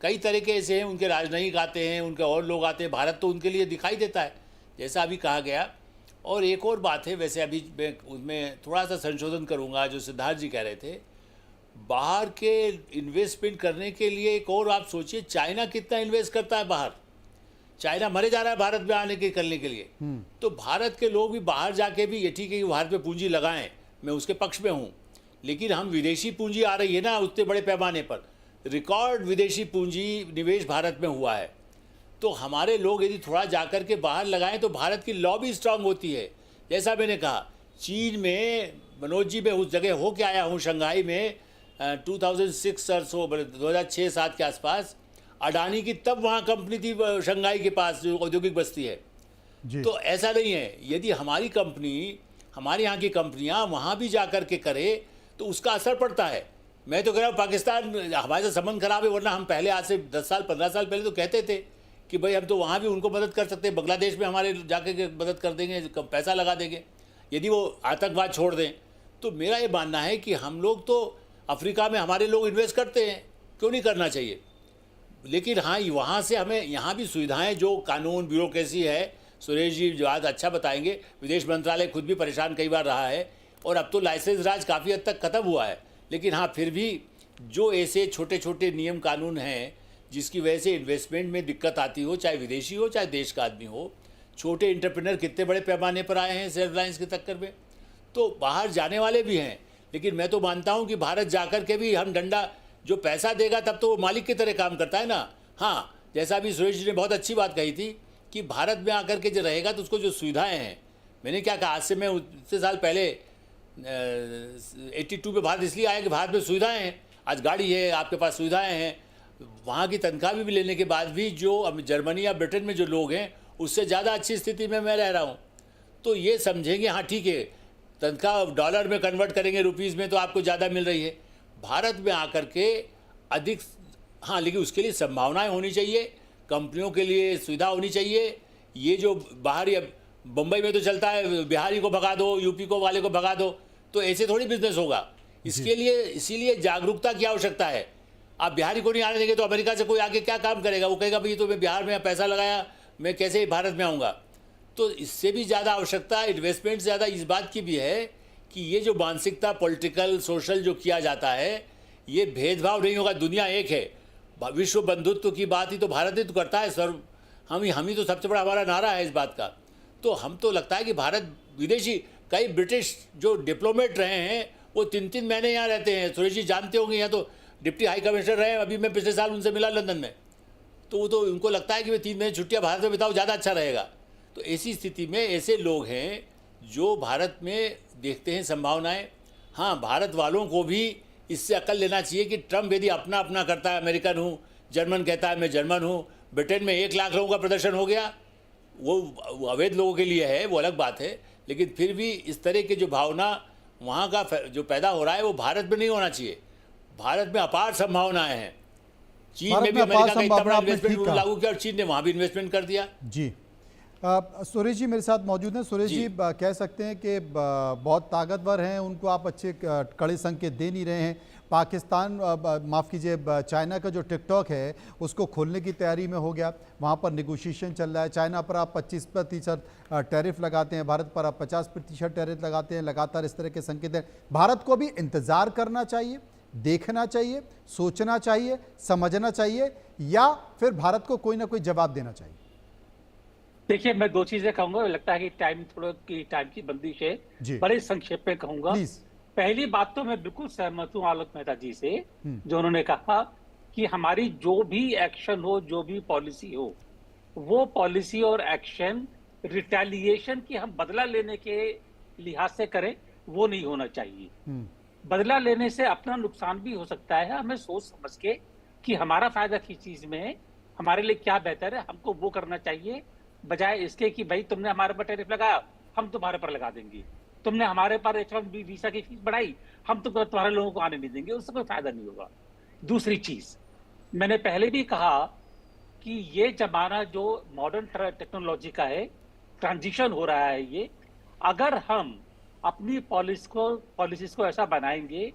कई तरह के ऐसे हैं, उनके राजनयिक आते हैं, उनके और लोग आते हैं, भारत तो उनके लिए दिखाई देता है जैसा अभी कहा गया। और एक और बात है, वैसे अभी मैं उसमें थोड़ा सा संशोधन करूंगा, जो सिद्धार्थ जी कह रहे थे, बाहर के इन्वेस्टमेंट करने के लिए एक और आप सोचिए, चाइना कितना इन्वेस्ट करता है बाहर, चाइना मरे जा रहा है भारत में आने के करने के लिए। तो भारत के लोग भी बाहर जाके भी, ये ठीक है कि भारत पे पूंजी लगाएं, मैं उसके पक्ष में हूँ, लेकिन हम विदेशी पूंजी आ रही है ना उतने बड़े पैमाने पर, रिकॉर्ड विदेशी पूंजी निवेश भारत में हुआ है, तो हमारे लोग यदि थोड़ा जाकर के बाहर लगाएं तो भारत की लॉबी स्ट्रांग होती है। जैसा मैंने कहा, चीन में मनोज जी, मैं उस जगह हो के आया हूँ शंघाई में 2006 और 2006-07 के आसपास, अडानी की तब वहाँ कंपनी थी शंघाई के पास, जो औद्योगिक बस्ती है जी। तो ऐसा नहीं है, यदि हमारी कंपनी, हमारे यहाँ की कंपनियाँ वहाँ भी जाकर के करे तो उसका असर पड़ता है। मैं तो कह रहा हूँ पाकिस्तान हमारे साथ संबंध खराब है, वरना हम पहले आज से 10 साल 15 साल पहले तो कहते थे कि भाई हम तो वहाँ भी उनको मदद कर सकते हैं, बांग्लादेश में हमारे जाके मदद कर देंगे, पैसा लगा देंगे यदि वो आतंकवाद छोड़ दें। तो मेरा ये मानना है कि हम लोग तो अफ्रीका में हमारे लोग इन्वेस्ट करते हैं, क्यों नहीं करना चाहिए, लेकिन हाँ वहाँ से हमें यहाँ भी सुविधाएँ, जो कानून ब्यूरोक्रेसी है, सुरेश जी बात अच्छा बताएंगे, विदेश मंत्रालय खुद भी परेशान कई बार रहा है, और अब तो लाइसेंस राज काफ़ी हद तक ख़त्म हुआ है, लेकिन हाँ फिर भी जो ऐसे छोटे छोटे नियम कानून हैं जिसकी वजह से इन्वेस्टमेंट में दिक्कत आती हो, चाहे विदेशी हो चाहे देश का आदमी हो, छोटे एंटरप्रेन्योर कितने बड़े पैमाने पर आए हैं सेल्फ रिलायंस के चक्कर में, तो बाहर जाने वाले भी हैं। लेकिन मैं तो मानता हूँ कि भारत जाकर के भी हम डंडा, जो पैसा देगा तब तो वो मालिक की तरह काम करता है ना। हाँ, जैसा अभी सुरेश जी ने बहुत अच्छी बात कही थी कि भारत में आकर के जो रहेगा तो उसको जो सुविधाएँ हैं, मैंने क्या कहा, आज से मैं उतने साल पहले 82 में भारत इसलिए आया कि भारत में सुविधाएं हैं, आज गाड़ी है, आपके पास सुविधाएं हैं, वहाँ की तनख्वाह भी लेने के बाद भी जो अब जर्मनी या ब्रिटेन में जो लोग हैं उससे ज़्यादा अच्छी स्थिति में मैं रह रहा हूँ। तो ये समझेंगे हाँ ठीक है, तनख्वाह डॉलर में कन्वर्ट करेंगे रुपीज़ में तो आपको ज़्यादा मिल रही है, भारत में आकर के अधिक, हाँ लेकिन उसके लिए संभावनाएँ होनी चाहिए, कंपनियों के लिए सुविधा होनी चाहिए। ये जो बाहर या बम्बई में तो चलता है, बिहारी को भगा दो, यूपी को वाले को भगा दो, तो ऐसे थोड़ी बिजनेस होगा। इसके लिए, इसीलिए जागरूकता की आवश्यकता है। आप बिहारी को नहीं आने देंगे तो अमेरिका से कोई आके क्या काम करेगा, वो कहेगा भाई तो मैं बिहार में पैसा लगाया, मैं कैसे भारत में आऊँगा। तो इससे भी ज़्यादा आवश्यकता, इन्वेस्टमेंट ज़्यादा इस बात की भी है कि ये जो मानसिकता पॉलिटिकल सोशल जो किया जाता है, ये भेदभाव नहीं होगा, दुनिया एक है, विश्व बंधुत्व की बात ही तो भारत ही तो करता है, हम ही तो सबसे बड़ा हमारा नारा है इस बात का। तो हम तो लगता है कि भारत विदेशी कई ब्रिटिश जो डिप्लोमेट रहे हैं वो 3-3 महीने यहाँ रहते हैं। सुरेश जी जानते होंगे, यहाँ तो डिप्टी हाई कमिश्नर रहे हैं, अभी मैं पिछले साल उनसे मिला लंदन में, तो वो तो उनको लगता है कि वे 3 महीने छुट्टियाँ भारत में बिताओ, ज़्यादा अच्छा रहेगा। तो ऐसी स्थिति में ऐसे लोग हैं जो भारत में देखते हैं संभावनाएं। हाँ, भारत वालों को भी इससे अकल लेना चाहिए कि ट्रंप यदि अपना अपना करता है, अमेरिकन हूँ, जर्मन कहता है मैं जर्मन हूँ, ब्रिटेन में 1 लाख लोगों का प्रदर्शन हो गया, वो अवैध लोगों के लिए है, वो अलग बात है, लेकिन फिर भी इस तरह की जो भावना वहाँ का जो पैदा हो रहा है वो भारत में नहीं होना चाहिए। भारत में अपार संभावनाएं हैं। चीन में भी अमेरिका का इतना बड़ा इन्वेस्टमेंट लागू किया और चीन ने वहाँ भी इन्वेस्टमेंट कर दिया। जी, सुरेश जी मेरे साथ मौजूद हैं। सुरेश जी कह सकते हैं कि बहुत ताकतवर हैं, उनको आप अच्छे कड़े संकेत दे नहीं रहे हैं। पाकिस्तान, माफ़ कीजिए, चाइना का जो टिकटॉक है उसको खोलने की तैयारी में हो गया, वहाँ पर निगोशिएशन चल रहा है। चाइना पर आप 25% टैरिफ लगाते हैं, भारत पर आप 50% टैरिफ लगाते हैं, लगातार इस तरह के संकेत हैं। भारत को भी इंतज़ार करना चाहिए, देखना चाहिए, सोचना चाहिए, समझना चाहिए, या फिर भारत को कोई ना कोई जवाब देना चाहिए? देखिए, मैं 2 चीजें कहूंगा, लगता है कि टाइम की बंदिश है, बड़े संक्षेप में कहूंगा। पहली बात तो मैं बिल्कुल सहमत हूं आलोक मेहता जी से, जो उन्होंने कहा कि हमारी जो भी एक्शन हो, जो भी पॉलिसी हो, वो पॉलिसी और एक्शन रिटेलिएशन की हम बदला लेने के लिहाज से करें, वो नहीं होना चाहिए। बदला लेने से अपना नुकसान भी हो सकता है। हमें सोच समझ के कि हमारा फायदा किस चीज में है, हमारे लिए क्या बेहतर है, हमको वो करना चाहिए, बजाय इसके कि भाई तुमने हमारे पर टैरिफ लगाया, हम तुम्हारे पर लगा देंगे, तुमने हमारे पर H1B वीजा की फीस बढ़ाई, हम तो तुम्हारे लोगों को आने नहीं देंगे, उससे कोई फायदा नहीं होगा। दूसरी चीज, मैंने पहले भी कहा कि ये जमाना जो मॉडर्न टेक्नोलॉजी का है, ट्रांजिशन हो रहा है, ये अगर हम अपनी पॉलिसीज को ऐसा बनाएंगे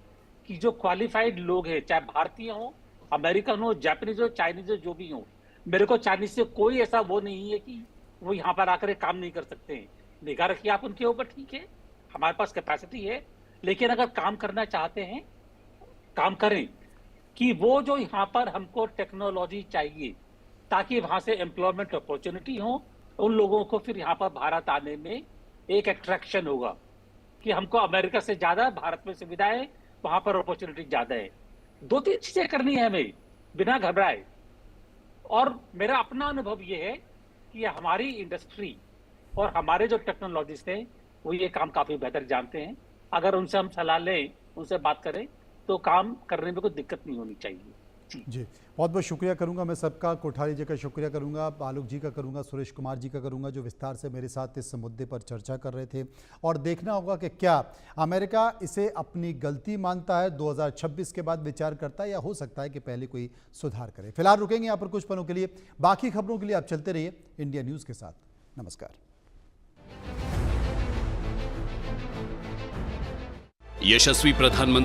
कि जो क्वालिफाइड लोग हैं, चाहे भारतीय हो, अमेरिकन हो, जापानीज हो, चाइनीज हो, जो भी हो, मेरे को चाइनीज से कोई ऐसा वो नहीं है कि वो यहाँ पर आकर काम नहीं कर सकते हैं। निगाह रखिए आप उनके ऊपर, ठीक है, हमारे पास कैपेसिटी है, लेकिन अगर काम करना चाहते हैं, काम करें। कि वो जो यहाँ पर हमको टेक्नोलॉजी चाहिए ताकि वहां से एम्प्लॉयमेंट अपॉर्चुनिटी हो, उन लोगों को फिर यहाँ पर भारत आने में एक अट्रैक्शन होगा कि हमको अमेरिका से ज्यादा भारत में सुविधा है, वहां पर अपॉर्चुनिटी ज्यादा है। 2-3 चीजें करनी है हमें बिना घबराए। और मेरा अपना अनुभव यह है कि हमारी इंडस्ट्री और हमारे जो टेक्नोलॉजिस्ट हैं वो ये काम काफी बेहतर जानते हैं। अगर उनसे हम सलाह लें, उनसे बात करें, तो काम करने में कोई दिक्कत नहीं होनी चाहिए। जी, बहुत बहुत शुक्रिया करूंगा मैं सबका। कोठारी जी का शुक्रिया करूंगा, आलोक जी का करूंगा, सुरेश कुमार जी का करूंगा, जो विस्तार से मेरे साथ इस मुद्दे पर चर्चा कर रहे थे। और देखना होगा कि क्या अमेरिका इसे अपनी गलती मानता है, 2026 के बाद विचार करता है, या हो सकता है कि पहले कोई सुधार करे। फिलहाल रुकेंगे यहाँ पर कुछ पलों के लिए। बाकी खबरों के लिए आप चलते रहिए इंडिया न्यूज़ के साथ। नमस्कार। यशस्वी प्रधानमंत्री